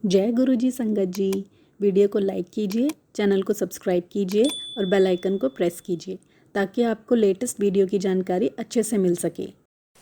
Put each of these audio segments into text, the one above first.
जय गुरुजी संगत जी। वीडियो को लाइक कीजिए, चैनल को सब्सक्राइब कीजिए और बेल आइकन को प्रेस कीजिए ताकि आपको लेटेस्ट वीडियो की जानकारी अच्छे से मिल सके।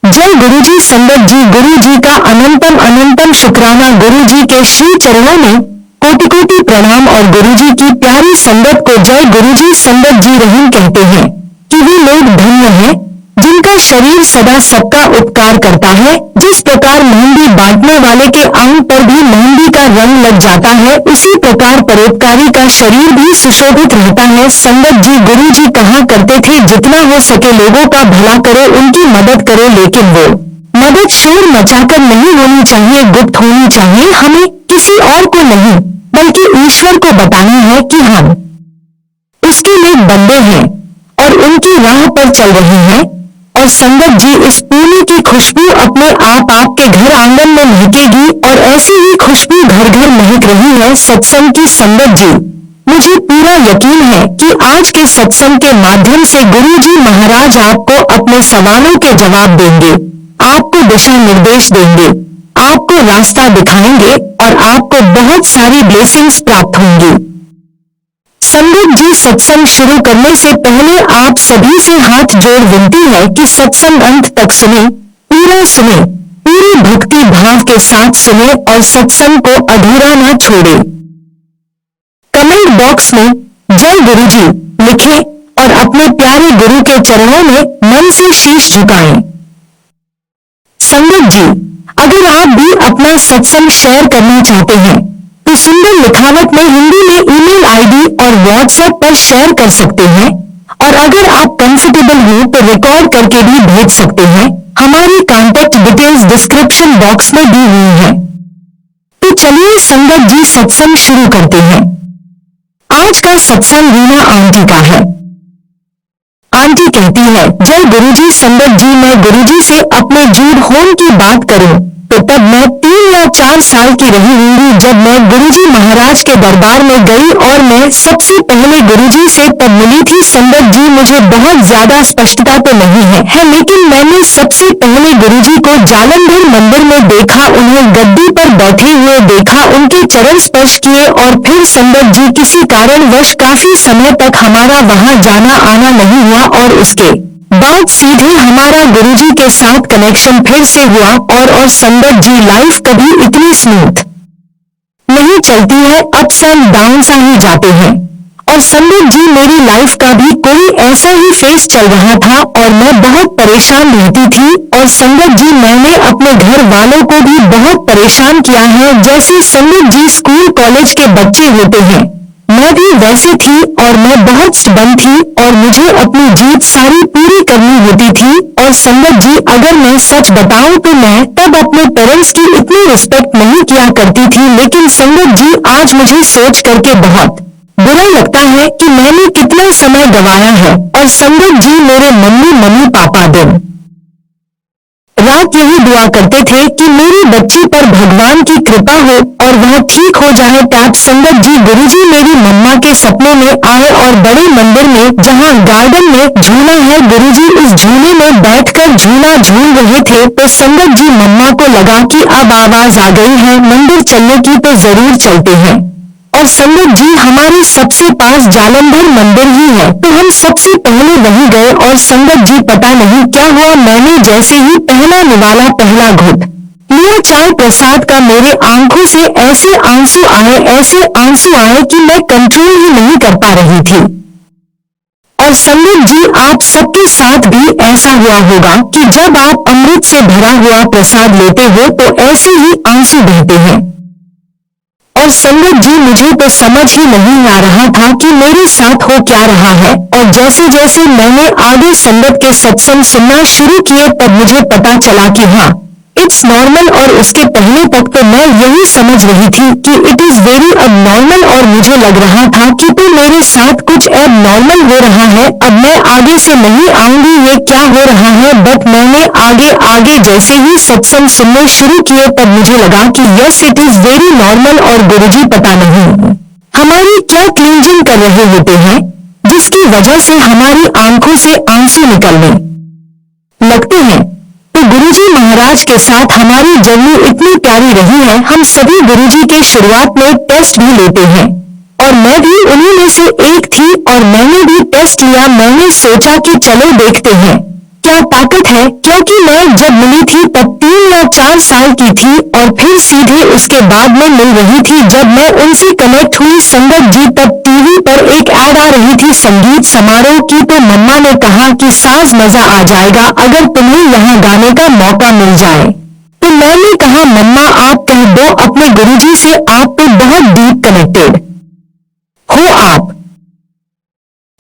जय गुरुजी संगत जी। गुरु जी का अनंतम अनंतम शुक्राना। गुरु जी के श्री चरणों में कोटि कोटि प्रणाम। और गुरु जी की प्यारी संगत को जय गुरुजी संगत जी। रहीम कहते हैं कि वे लोग धन्य हैं जिनका शरीर सदा सबका उपकार करता है। जिस प्रकार मेहंदी बांटने वाले के अंग पर भी मेहंदी का रंग लग जाता है, उसी प्रकार परोपकारी का शरीर भी सुशोभित रहता है। संगत जी, गुरु जी कहा करते थे, जितना हो सके लोगों का भला करो, उनकी मदद करो, लेकिन वो मदद शोर मचाकर नहीं होनी चाहिए, गुप्त होनी चाहिए। हमें किसी और को नहीं बल्कि ईश्वर को बताना है कि हम उसके नेक बंदे हैं और उनकी राह पर चल रहे हैं। और संगत जी, इस पुण्य की खुशबू अपने आप आपके घर आंगन में महकेगी और ऐसी ही खुशबू घर घर महक रही है सत्संग की। संगत जी, मुझे पूरा यकीन है कि आज के सत्संग के माध्यम से गुरु जी महाराज आपको अपने सवालों के जवाब देंगे, आपको दिशा निर्देश देंगे, आपको रास्ता दिखाएंगे और आपको बहुत सारी ब्लेसिंग्स प्राप्त होंगी। संगत जी, सत्संग शुरू करने से पहले आप सभी से हाथ जोड़ विनती है कि सत्संग अंत तक सुने, पूरा सुने, पूरी भक्ति भाव के साथ सुने और सत्संग को अधूरा न छोड़े। कमेंट बॉक्स में जय गुरुजी लिखें और अपने प्यारे गुरु के चरणों में मन से शीश झुकाएं। संगत जी, अगर आप भी अपना सत्संग शेयर करना चाहते हैं तो सुंदर लिखावट में हिंदी में ईमेल आईडी और व्हाट्सएप पर शेयर कर सकते हैं। और अगर आप कंफर्टेबल हो तो रिकॉर्ड करके भी भेज सकते हैं। हमारी कॉन्टेक्ट डिटेल्स डिस्क्रिप्शन बॉक्स में दी हुई है। तो चलिए संगत जी, सत्संग शुरू करते हैं। आज का सत्संग रीना आंटी का है। आंटी कहती है, जय गुरुजी संगत जी, मैं गुरुजी से अपने जूड होम की बात करूं तो तब मैं 3 या 4 साल की रही होंगी जब मैं गुरुजी महाराज के दरबार में गई और मैं सबसे पहले गुरुजी से तब मिली थी। संगत जी, मुझे बहुत ज्यादा स्पष्टता तो नहीं है, लेकिन मैंने सबसे पहले गुरुजी को जालंधर मंदिर में देखा, उन्हें गद्दी पर बैठे हुए देखा, उनके चरण स्पर्श किए और फिर संगत जी किसी कारणवश काफी समय तक हमारा वहां जाना आना नहीं हुआ और उसके बाद सीधे हमारा गुरुजी के साथ कनेक्शन फिर से हुआ। और संगत जी, लाइफ कभी इतनी स्मूथ नहीं चलती है, अप्स एंड डाउन्स आ ही जाते हैं। और संगत जी, मेरी लाइफ का भी कोई ऐसा ही फेस चल रहा था और मैं बहुत परेशान रहती थी। और संगत जी, मैंने अपने घर वालों को भी बहुत परेशान किया है। जैसे संगत जी स्कूल कॉलेज के बच्चे होते हैं, मैं भी वैसी थी और मैं बहुत स्टबर्न थी और मुझे अपनी जीत सारी पूरी करनी होती थी। और संगत जी, अगर मैं सच बताऊं तो मैं तब अपने पेरेंट्स की इतनी रिस्पेक्ट नहीं किया करती थी। लेकिन संगत जी, आज मुझे सोच करके बहुत बुरा लगता है कि मैंने कितना समय गंवाया है। और संगत जी, मेरे मम्मी पापा दिन रात यही दुआ करते थे कि मेरी बच्ची पर भगवान की कृपा हो और वह ठीक हो जाए। टैप संगत जी, गुरुजी मेरी मम्मा के सपने में आए और बड़े मंदिर में जहां गार्डन में झूला है, गुरुजी इस झूले में बैठकर झूला झूल रहे थे। तो संगत जी, मम्मा को लगा कि अब आवाज आ गई है मंदिर चलने की, तो जरूर चलते हैं। और संगत जी, हमारे सबसे पास जालंधर मंदिर ही है, तो हम सबसे पहले वहीं गए। और संगत जी, पता नहीं क्या हुआ, मैंने जैसे ही पहला निवाला पहला घुट लिया चाय प्रसाद का, मेरे आंखों से ऐसे आंसू आए कि मैं कंट्रोल ही नहीं कर पा रही थी। और संगत जी, आप सबके साथ भी ऐसा हुआ होगा कि जब आप अमृत से भरा हुआ प्रसाद लेते हो तो ऐसे ही आंसू बहते हैं। और संगत जी, मुझे तो समझ ही नहीं आ रहा था कि मेरे साथ हो क्या रहा है। और जैसे जैसे मैंने आगे संगत के सत्संग सुनना शुरू किए तब मुझे पता चला कि हाँ, इट्स नॉर्मल। और उसके पहले तक तो मैं यही समझ रही थी कि इट इज वेरी अब नॉर्मल और मुझे लग रहा था कि तो मेरे साथ कुछ अब नॉर्मल हो रहा है। अब मैं आगे से नहीं आऊंगी, ये क्या हो रहा है। बट मैंने आगे जैसे ही सत्संग सुनने शुरू किए तब मुझे लगा कि yes, it is very normal. और गुरुजी पता नहीं हमारी क्या क्लींजिंग कर रहे होते हैं, जिसकी वजह से हमारी आंखों से आंसू निकलने लगते हैं। तो गुरुजी महाराज के साथ हमारी जर्नी इतनी प्यारी रही है। हम सभी गुरुजी के शुरुआत में टेस्ट भी लेते हैं और मैं भी उन्हीं में से एक थी और मैंने भी टेस्ट लिया। मैंने सोचा कि चलो देखते हैं क्या ताकत है, क्योंकि मैं जब मिली थी तब 3 या 4 साल की थी और फिर सीधे उसके बाद में मिल रही थी। जब मैं उनसे कनेक्ट हुई संगत जी, तब टीवी पर एक ऐड आ रही थी संगीत समारोह की, तो मम्मा ने कहा कि साज मजा आ जाएगा अगर तुम्हें यहाँ गाने का मौका मिल जाए। तो मैंने कहा मम्मा आप कह दो अपने गुरुजी से, आप तो बहुत डीप कनेक्टेड हो, आप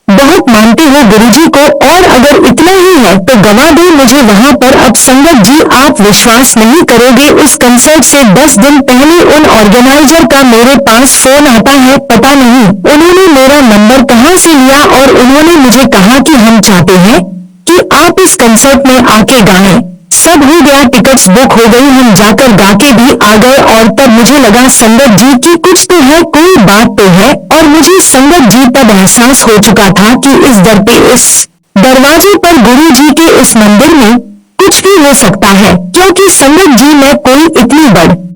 बहुत मानते हो गुरुजी को, और अगर इतना ही है तो गवा दो मुझे वहां पर। अब संगत जी आप विश्वास नहीं करोगे, उस कंसर्ट से 10 दिन पहले उन ऑर्गेनाइजर का मेरे पास फोन आता है। पता नहीं उन्होंने मेरा नंबर कहां से लिया और उन्होंने मुझे कहा कि हम चाहते हैं कि आप इस कंसर्ट में आके गाएं। सब हो गया, टिकट्स बुक हो गई, हम जाकर गा के भी आ गए। और तब मुझे लगा संगत जी की कुछ तो है, कोई बात तो है। और मुझे संगत जी तब एहसास हो चुका था कि इस दर पे, इस दरवाजे पर, गुरु जी के इस मंदिर में कुछ भी हो सकता है, क्योंकि संगत जी मैं कोई इतनी बड़ी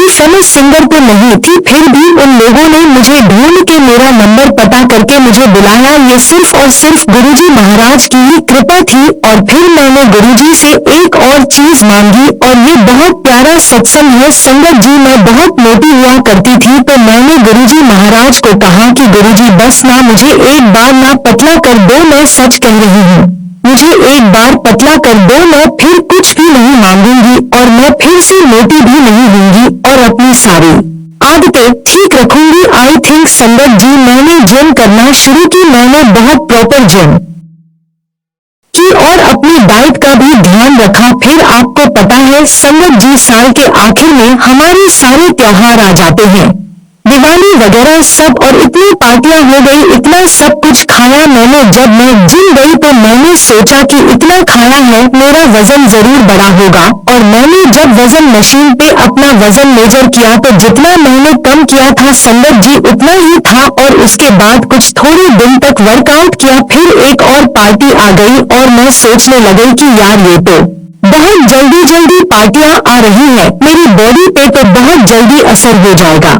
फेमस सिंगर तो नहीं थी, फिर भी उन लोगों ने मुझे ढूंढ के मेरा नंबर पता करके मुझे बुलाया। ये सिर्फ और सिर्फ गुरुजी महाराज की ही कृपा थी। और फिर मैंने गुरुजी से एक और चीज मांगी, और ये बहुत प्यारा सत्संग है संगत जी। मैं बहुत मोटी हुआ करती थी, तो मैंने गुरुजी महाराज को कहा कि गुरुजी बस ना मुझे एक बार ना पतला कर दो, मैं सच कह रही हूँ, मुझे एक बार पतला कर दो, मैं फिर कुछ भी नहीं मांगूंगी और मैं फिर से मोटी भी नहीं होंगी और अपनी सारी आदतें ठीक रखूंगी। आई थिंक संगत जी मैंने जिम करना शुरू की, मैंने बहुत प्रॉपर जिम की और अपनी डाइट का भी ध्यान रखा। फिर आपको पता है संगत जी साल के आखिर में हमारे सारे त्योहार आ जाते हैं, दिवाली वगैरह सब, और इतनी पार्टियां हो गई, इतना सब कुछ खाया मैंने। जब मैं जिम गई तो मैंने सोचा कि इतना खाया है, मेरा वजन जरूर बढ़ा होगा। और मैंने जब वजन मशीन पे अपना वजन मेजर किया तो जितना मैंने कम किया था संगत जी उतना ही था। और उसके बाद कुछ थोड़े दिन तक वर्कआउट किया, फिर एक और पार्टी आ गई और मैं सोचने लगी कि यार ये तो बहुत जल्दी जल्दी पार्टियां आ रही है, मेरी बॉडी पे तो बहुत जल्दी असर हो जाएगा।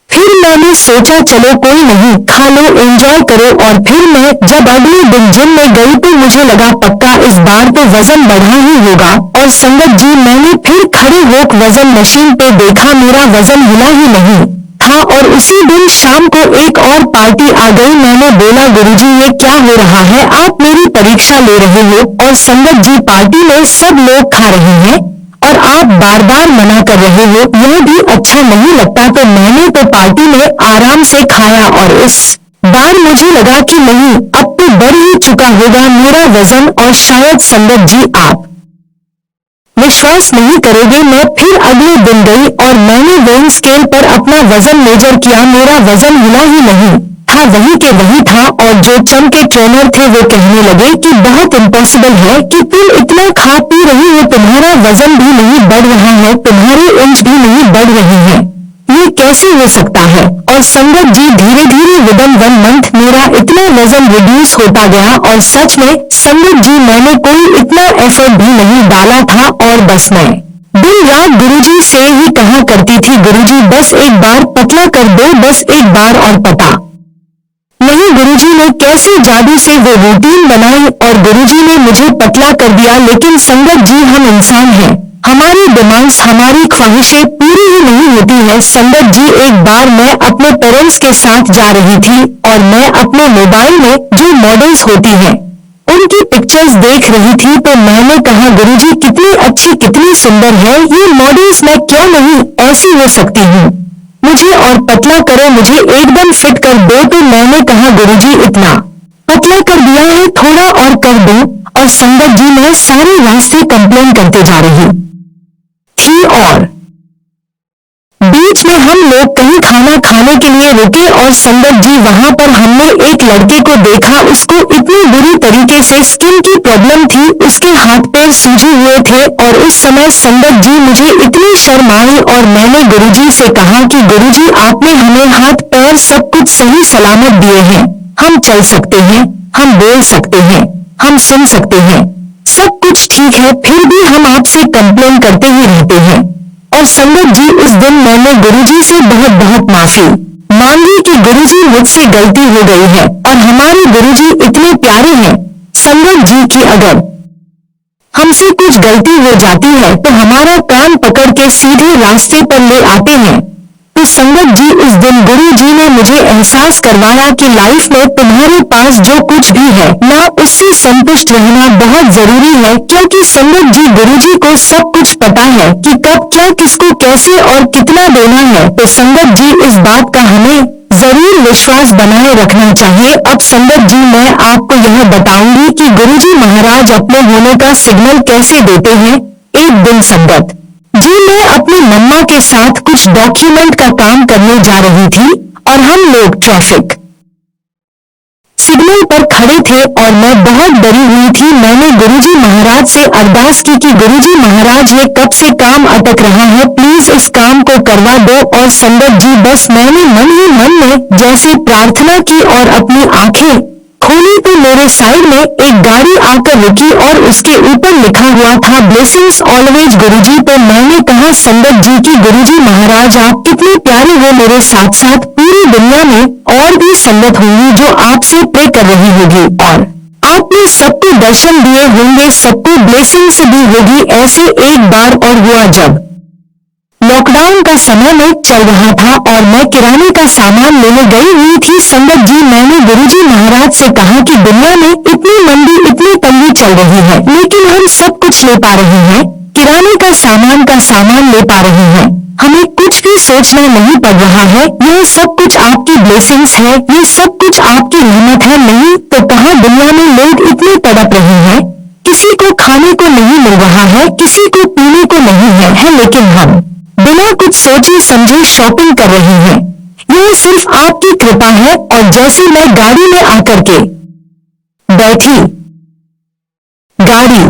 फिर मैंने सोचा चलो कोई नहीं, खा लो, एंजॉय करो। और फिर मैं जब अगले दिन जिम में गई तो मुझे लगा पक्का इस बार तो वजन बढ़ा ही होगा। और संगत जी मैंने फिर खड़े होकर वजन मशीन पे देखा, मेरा वजन हिला ही नहीं था। और उसी दिन शाम को एक और पार्टी आ गई। मैंने बोला गुरुजी ये क्या हो रहा है, आप मेरी परीक्षा ले रहे हो और संगत जी पार्टी में सब लोग खा रहे हैं और आप बार बार मना कर रहे हो, यह भी अच्छा नहीं लगता। तो मैंने तो पार्टी में आराम से खाया और इस बार मुझे लगा कि नहीं अब तो बढ़ ही चुका होगा मेरा वजन। और शायद संगत जी आप विश्वास नहीं करोगे, मैं फिर अगले दिन गई और मैंने वेइंग स्केल पर अपना वजन मेजर किया, मेरा वजन हिला ही नहीं था, वही के वही था। और जो चमके ट्रेनर थे वो कहने लगे कि बहुत इम्पॉसिबल है कि तुम इतना खा पी रही हो, तुम्हारा वजन भी नहीं बढ़ रहा है, तुम्हारे इंच भी नहीं बढ़ रही है, ये कैसे हो सकता है। और संगत जी धीरे धीरे विदिन 1 मंथ मेरा इतना वजन रिड्यूस होता गया। और सच में संगत जी मैंने कोई इतना एफर्ट भी नहीं डाला था, और बस मैं दिन रात गुरुजी से ही कहा करती थी गुरुजी बस एक बार पतला कर दो, बस एक बार। और पता नहीं गुरुजी ने कैसे जादू से वो रूटीन बनाई और गुरुजी ने मुझे पतला कर दिया। लेकिन संगत जी हम इंसान हैं, हमारी डिमांड्स, हमारी ख्वाहिशें पूरी ही नहीं होती है। संगत जी एक बार मैं अपने पेरेंट्स के साथ जा रही थी और मैं अपने मोबाइल में जो मॉडल्स होती हैं उनकी पिक्चर्स देख रही थी, तो मैंने कहा गुरुजी कितनी अच्छी कितनी सुंदर है ये मॉडल्स, मैं क्यों नहीं ऐसी हो सकती हूँ, मुझे और पतला करो, मुझे एकदम फिट कर दो। तो मैंने कहा गुरुजी इतना पतला कर दिया है, थोड़ा और कर दो। और संगत जी मैं सारे रास्ते कंप्लेन करते जा रही थी और बीच में हम लोग कहीं खाना खाने के लिए रुके और संगत जी वहां पर हमने एक लड़के को देखा, उसको इतनी बुरी तरीके से स्किन की प्रॉब्लम थी, उसके हाथ पैर सूजे हुए थे। और उस समय संगत जी मुझे इतनी शर्म आई और मैंने गुरुजी से कहा कि गुरुजी आपने हमें हाथ पैर सब कुछ सही सलामत दिए हैं, हम चल सकते हैं, हम बोल सकते हैं, हम सुन सकते हैं, सब कुछ ठीक है, फिर भी हम आपसे कंप्लेन करते ही रहते हैं। और संगत जी, उस दिन मैंने गुरुजी से बहुत बहुत माफी मांगी कि गुरुजी मुझसे गलती हो गई है, और हमारे गुरुजी इतने प्यारे हैं संगत जी की अगर हमसे कुछ गलती हो जाती है तो हमारा कान पकड़ के सीधे रास्ते पर ले आते हैं। तो संगत जी, उस दिन गुरु जी ने मुझे एहसास करवाया कि लाइफ में तुम्हारे पास जो कुछ भी है ना, उससे संतुष्ट रहना बहुत जरूरी है, क्योंकि संगत जी गुरु जी को सब कुछ पता है कि कब क्या किसको कैसे और कितना देना है। तो संगत जी, इस बात का हमें जरूर विश्वास बनाए रखना चाहिए। अब संगत जी, मैं आपको यह बताऊंगी कि गुरुजी महाराज अपने होने का सिग्नल कैसे देते हैं। एक दिन संगत जी, मैं अपनी मम्मा के साथ कुछ डॉक्यूमेंट का काम करने जा रही थी और हम लोग ट्रैफिक सिग्नल पर खड़े थे और मैं बहुत डरी हुई थी। मैंने गुरुजी महाराज से अरदास की कि गुरुजी महाराज, ये कब से काम अटक रहा है, प्लीज इस काम को करवा दो। और संगत जी, बस मैंने मन ही मन में जैसे प्रार्थना की और अपनी आंखें खोली तो मेरे साइड में एक गाड़ी आकर रुकी और उसके ऊपर लिखा हुआ था ब्लेसिंग्स ऑलवेज गुरुजी। तो मैंने कहा संगत जी की गुरुजी महाराज, आप कितने प्यारे हो, मेरे साथ साथ पूरी दुनिया में और भी संगत होंगी जो आपसे प्रे कर रही होगी और आपने सबको दर्शन दिए होंगे, सबको ब्लेसिंग्स दी होगी। ऐसे एक बार और हुआ जब लॉकडाउन का समय में चल रहा था और मैं किराने का सामान लेने गई हुई थी। संगत जी, मैंने गुरुजी महाराज से कहा कि दुनिया में इतनी मंदी, इतनी तंगी चल रही है, लेकिन हम सब कुछ ले पा रहे हैं, किराने का सामान ले पा रहे हैं, हमें कुछ भी सोचना नहीं पड़ रहा है, यह सब कुछ आपकी ब्लेसिंग्स है, ये सब कुछ आपकी रहमत है। नहीं तो कहाँ दुनिया में लोग इतने तड़प रहे हैं, किसी को खाने को नहीं मिल रहा है, किसी को पीने को नहीं है, लेकिन हम बिना कुछ सोचे समझे शॉपिंग कर रहे हैं। यह सिर्फ आपकी कृपा है। और जैसे मैं गाड़ी में आकर के बैठी, गाड़ी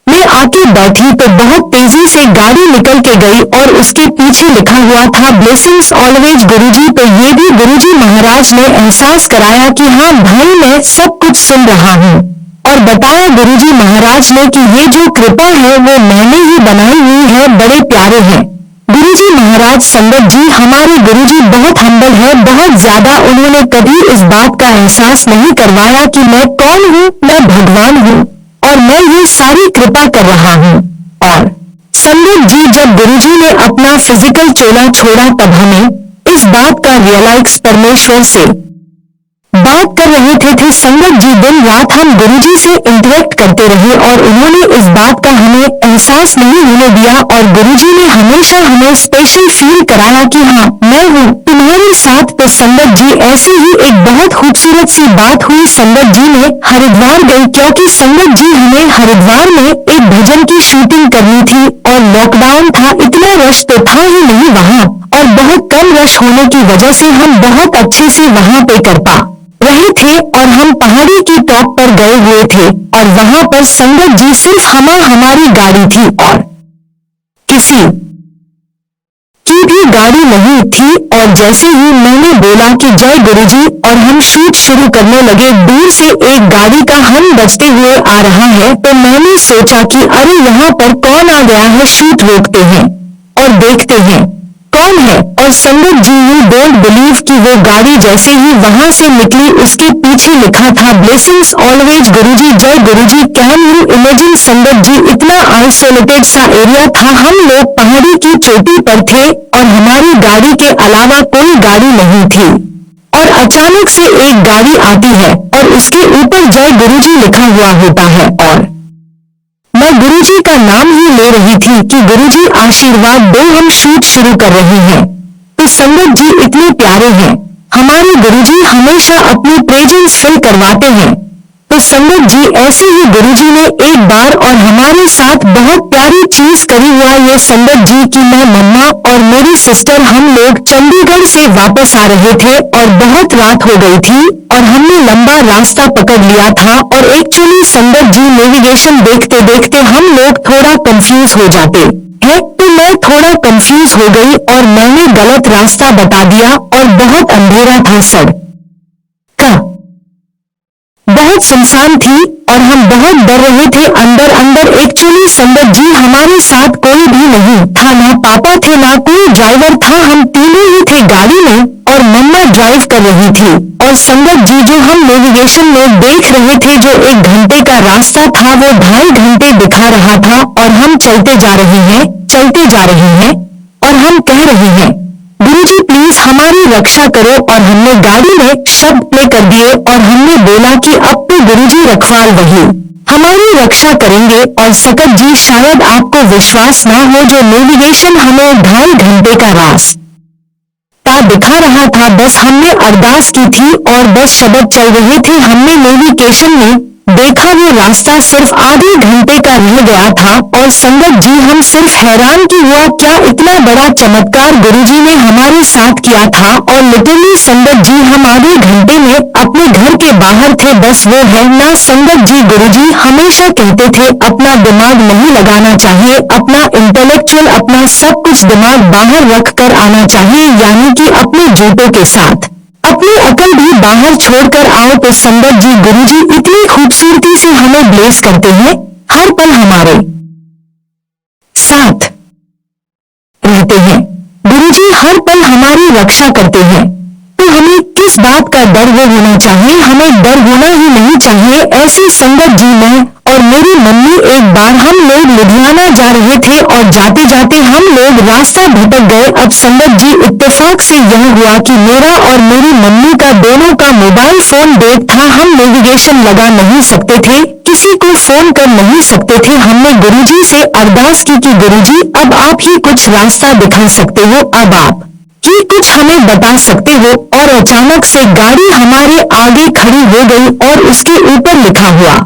में आके बैठी तो बहुत तेजी से गाड़ी निकल के गई और उसके पीछे लिखा हुआ था ब्लेसिंग्स ऑलवेज गुरुजी। तो ये भी गुरुजी महाराज ने एहसास कराया कि हाँ भाई, मैं सब कुछ सुन रहा हूँ। और बताया गुरुजी महाराज ने कि ये जो कृपा है वो मैंने ही बनाई हुई है, बड़े प्यारे हैं गुरुजी महाराज। संगत जी, हमारे गुरुजी बहुत हम्बल है, बहुत ज्यादा। उन्होंने कभी इस बात का एहसास नहीं करवाया कि मैं कौन हूँ, मैं भगवान हूँ और मैं ये सारी कृपा कर रहा हूँ। और संगत जी, जब गुरुजी ने अपना फिजिकल चोला छोड़ा तब हमें इस बात का रियलाइज परमेश्वर से बात कर रहे थे संगत जी। दिन रात हम गुरुजी से इंटरेक्ट करते रहे और उन्होंने इस बात का हमें एहसास नहीं होने दिया और गुरुजी ने हमेशा हमें स्पेशल फील कराया कि हाँ, मैं हूँ तुम्हारे साथ। तो संगत जी, ऐसी ही एक बहुत खूबसूरत सी बात हुई। संगत जी ने हरिद्वार गई, क्योंकि संगत जी हमें हरिद्वार में एक भजन की शूटिंग करनी थी और लॉकडाउन था, इतना रश तो था ही नहीं वहाँ, और बहुत कम रश होने की वजह से हम बहुत अच्छे से वहाँ पे कर पा रहे थे। और हम पहाड़ी की टॉप पर गए हुए थे और वहाँ पर संगत जी सिर्फ हमारी गाड़ी थी और किसी की भी गाड़ी नहीं थी। और जैसे ही मैंने बोला कि जय गुरुजी और हम शूट शुरू करने लगे, दूर से एक गाड़ी का हॉर्न बजते हुए आ रहा है। तो मैंने सोचा कि अरे यहाँ पर कौन आ गया है, शूट रोकते हैं और देखते हैं कौन है। और संगत जी, यू डोंट बिलीव कि वो गाड़ी जैसे ही वहां से निकली, उसके पीछे लिखा था ब्लेसिंग्स ऑलवेज गुरुजी, जय गुरुजी। कैन यू इमेजिन संगत जी, इतना आइसोलेटेड सा एरिया था, हम लोग पहाड़ी की चोटी पर थे और हमारी गाड़ी के अलावा कोई गाड़ी नहीं थी। और अचानक से एक गाड़ी आती है और उसके ऊपर जय गुरुजी लिखा हुआ होता है और मैं गुरुजी का नाम ही ले रही थी कि गुरुजी आशीर्वाद दो, हम शूट शुरू कर रहे हैं। तो संगत जी, इतने प्यारे हैं हमारे गुरुजी, हमेशा अपनी प्रेजेंस फील करवाते हैं। तो संगत जी, ऐसे ही गुरुजी ने एक बार और हमारे साथ बहुत प्यारी चीज करी हुआ ये संगत जी की मैं, मम्मा और मेरी सिस्टर, हम लोग चंडीगढ़ से वापस आ रहे थे और बहुत रात हो गई थी और हमने लंबा रास्ता पकड़ लिया था। और एक्चुअली संगत जी, नेविगेशन देखते देखते हम लोग थोड़ा कंफ्यूज हो जाते हैं। तो मैं थोड़ा कंफ्यूज हो गई और मैंने गलत रास्ता बता दिया और बहुत अंधेरा था, सड़क बहुत सुनसान थी और हम बहुत डर रहे थे अंदर अंदर। एक्चुअली संगत जी हमारे साथ कोई भी नहीं था, ना पापा थे ना कोई ड्राइवर था, हम तीनों ही थे गाड़ी में और मम्मा ड्राइव कर रही थी। और संगत जी जो हम नेविगेशन में देख रहे थे जो 1 घंटे का रास्ता था वो 2.5 घंटे दिखा रहा था और हम चलते जा रहे हैं और हम कह रहे हैं गुरुजी प्लीज हमारी रक्षा करो। और हमने गाड़ी में शब्द प्ले कर दिए और हमने बोला कि अब तो गुरुजी रखवाल वही हमारी रक्षा करेंगे। और सकत जी शायद आपको विश्वास ना हो जो नेविगेशन हमें 2.5 घंटे का रास्ता दिखा रहा था, बस हमने अरदास की थी और बस शब्द चल रहे थे। हमने नेविगेशन में देखा वो रास्ता सिर्फ आधे घंटे का रह गया था। और संगत जी हम सिर्फ हैरान कि हुआ क्या इतना बड़ा चमत्कार गुरुजी ने हमारे साथ किया था। और लिटरली संगत जी हम आधे घंटे में अपने घर के बाहर थे, बस वो है ना संगत जी। गुरुजी हमेशा कहते थे अपना दिमाग नहीं लगाना चाहिए, अपना इंटेलेक्चुअल अपना सब कुछ दिमाग बाहर रख कर आना चाहिए, यानी कि अपने जूतों के साथ अपनी अकल भी बाहर छोड़कर आओ। तो संगत जी गुरुजी इतनी खूबसूरती से हमें ब्लेस करते हैं, हर पल हमारे साथ रहते हैं। गुरुजी हर पल हमारी रक्षा करते हैं, तो हमें किस बात का डर वो होना चाहिए, हमें डर होना ही नहीं चाहिए। ऐसी संगत जी मैं और मेरी मम्मी एक बार हम लोग लुधियाना जा रहे थे और जाते जाते हम लोग रास्ता भटक गए। अब संगत जी इत्तेफाक से यह हुआ कि मेरा और मेरी मम्मी का दोनों का मोबाइल फोन डेड था, हम नेविगेशन लगा नहीं सकते थे, किसी को फोन कर नहीं सकते थे। हमने गुरुजी से अरदास की कि गुरुजी अब आप ही कुछ रास्ता दिखा सकते हो, अब आप ही कुछ हमें बता सकते हो। और अचानक से गाड़ी हमारे आगे खड़ी हो गई और उसके ऊपर लिखा हुआ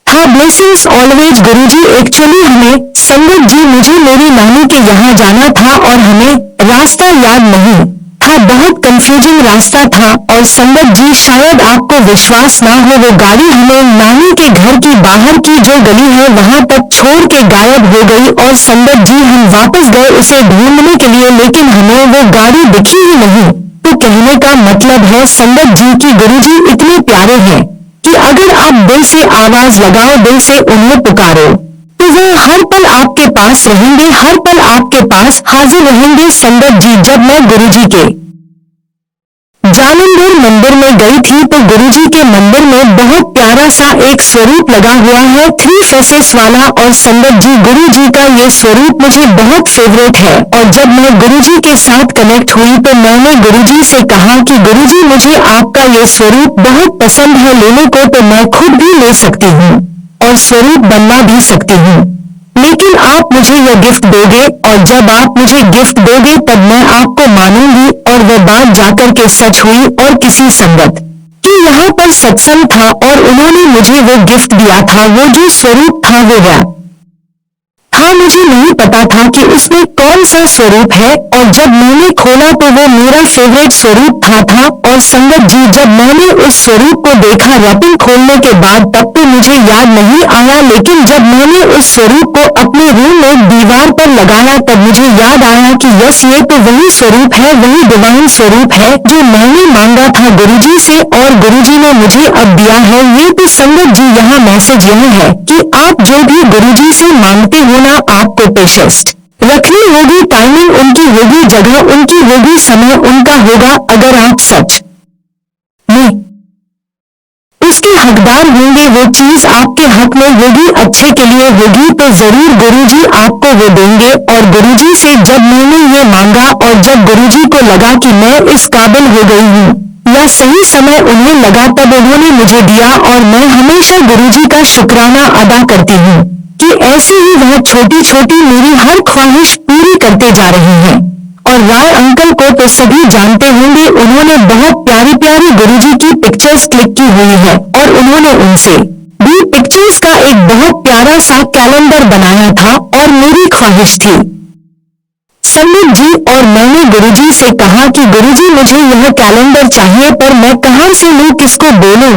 था ब्लेसिंग्स ऑलवेज गुरुजी। एक्चुअली हमें संगत जी मुझे मेरी नानी के यहाँ जाना था और हमें रास्ता याद नहीं था, बहुत कंफ्यूजिंग रास्ता था। और संगत जी शायद आपको विश्वास ना हो वो गाड़ी हमें नानी के घर की बाहर की जो गली है वहां तक छोड़ के गायब हो गई। और संगत जी हम वापस गए उसे ढूंढने के लिए, लेकिन हमें वो गाड़ी दिखी ही नहीं। तो कहने का मतलब है संगत जी की गुरुजी इतने प्यारे हैं कि अगर आप दिल से आवाज लगाओ, दिल से उन्हें पुकारो, तो वो हर पल आपके पास रहेंगे, हर पल आपके पास हाजिर रहेंगे। संगत जी जब मैं गुरुजी के जालंधर मंदिर में गई थी तो गुरुजी के मंदिर में बहुत प्यारा सा एक स्वरूप लगा हुआ है 3 फेसेस वाला। और संगत जी गुरुजी का ये स्वरूप मुझे बहुत फेवरेट है। और जब मैं गुरुजी के साथ कनेक्ट हुई तो मैंने गुरुजी से कहा कि गुरुजी मुझे आपका ये स्वरूप बहुत पसंद है, लेने को तो मैं खुद भी ले सकती हूँ और स्वरूप बनवा भी सकती हूँ, लेकिन आप मुझे यह गिफ्ट दोगे और जब आप मुझे गिफ्ट दोगे तब मैं आपको मानूंगी। और वह बात जाकर के सच हुई और किसी संगत कि यहाँ पर सत्संग था और उन्होंने मुझे वो गिफ्ट दिया था। वो जो स्वरूप था वो था मुझे नहीं पता था कि उसमें कौन सा स्वरूप है। और जब मैंने खोला तो वो मेरा फेवरेट स्वरूप था। और संगत जी जब मैंने उस स्वरूप को देखा रैपिंग खोलने के बाद तब तो मुझे याद नहीं आया, लेकिन जब मैंने उस स्वरूप को अपने रूम में दीवार पर लगाया तब मुझे याद आया कि यस ये तो वही स्वरूप है, वही डिवाइन स्वरूप है जो मैंने मांगा था गुरुजी से और गुरुजी ने मुझे अब दिया है। ये तो संगत जी यहाँ मैसेज यह है कि आप जो भी गुरुजी से मांगते हो ना आपको पेशेंस रखनी होगी, टाइमिंग उनकी होगी, जगह उनकी होगी, समय उनका होगा। अगर आप सच में उसके हकदार होंगे, वो चीज आपके हक में होगी, अच्छे के लिए होगी, तो जरूर गुरुजी आपको वो देंगे। और गुरुजी से जब मैंने ये मांगा और जब गुरुजी को लगा कि मैं इस काबिल हो गई हूँ या सही समय उन्हें लगा तब उन्होंने मुझे दिया। और मैं हमेशा गुरुजी का शुक्राना अदा करती हूँ कि ऐसे ही वह छोटी छोटी मेरी हर ख्वाहिश पूरी करते जा रही हैं। और राय अंकल को तो सभी जानते होंगे, उन्होंने बहुत प्यारी प्यारी गुरुजी की पिक्चर्स क्लिक की हुई है और उन्होंने उनसे भी पिक्चर्स का एक बहुत प्यारा सा कैलेंडर बनाया था और मेरी ख्वाहिश थी संगत जी और मैंने गुरुजी से कहा कि गुरुजी मुझे यह कैलेंडर चाहिए पर मैं कहां से लूं, किसको बोलूं।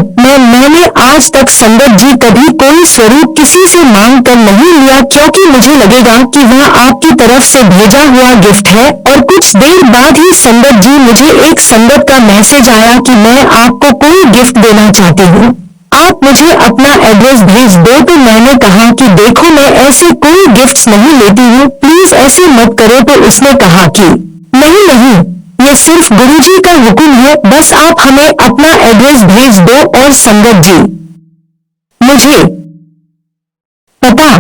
मैंने आज तक संगत जी कभी कोई स्वरूप किसी से मांग कर नहीं लिया, क्योंकि मुझे लगेगा कि वह आपकी तरफ से भेजा हुआ गिफ्ट है। और कुछ देर बाद ही संगत जी मुझे एक संगत का मैसेज आया कि मैं आपको कोई गिफ्ट देना चाहती हूँ, आप मुझे अपना एड्रेस भेज दो। तो मैंने कहा कि देखो मैं ऐसे कोई गिफ्ट्स नहीं लेती हूँ, प्लीज ऐसे मत करो। तो उसने कहा कि नहीं नहीं, ये सिर्फ गुरुजी का हुक्म है, बस आप हमें अपना एड्रेस भेज दो। और संगत जी, मुझे पता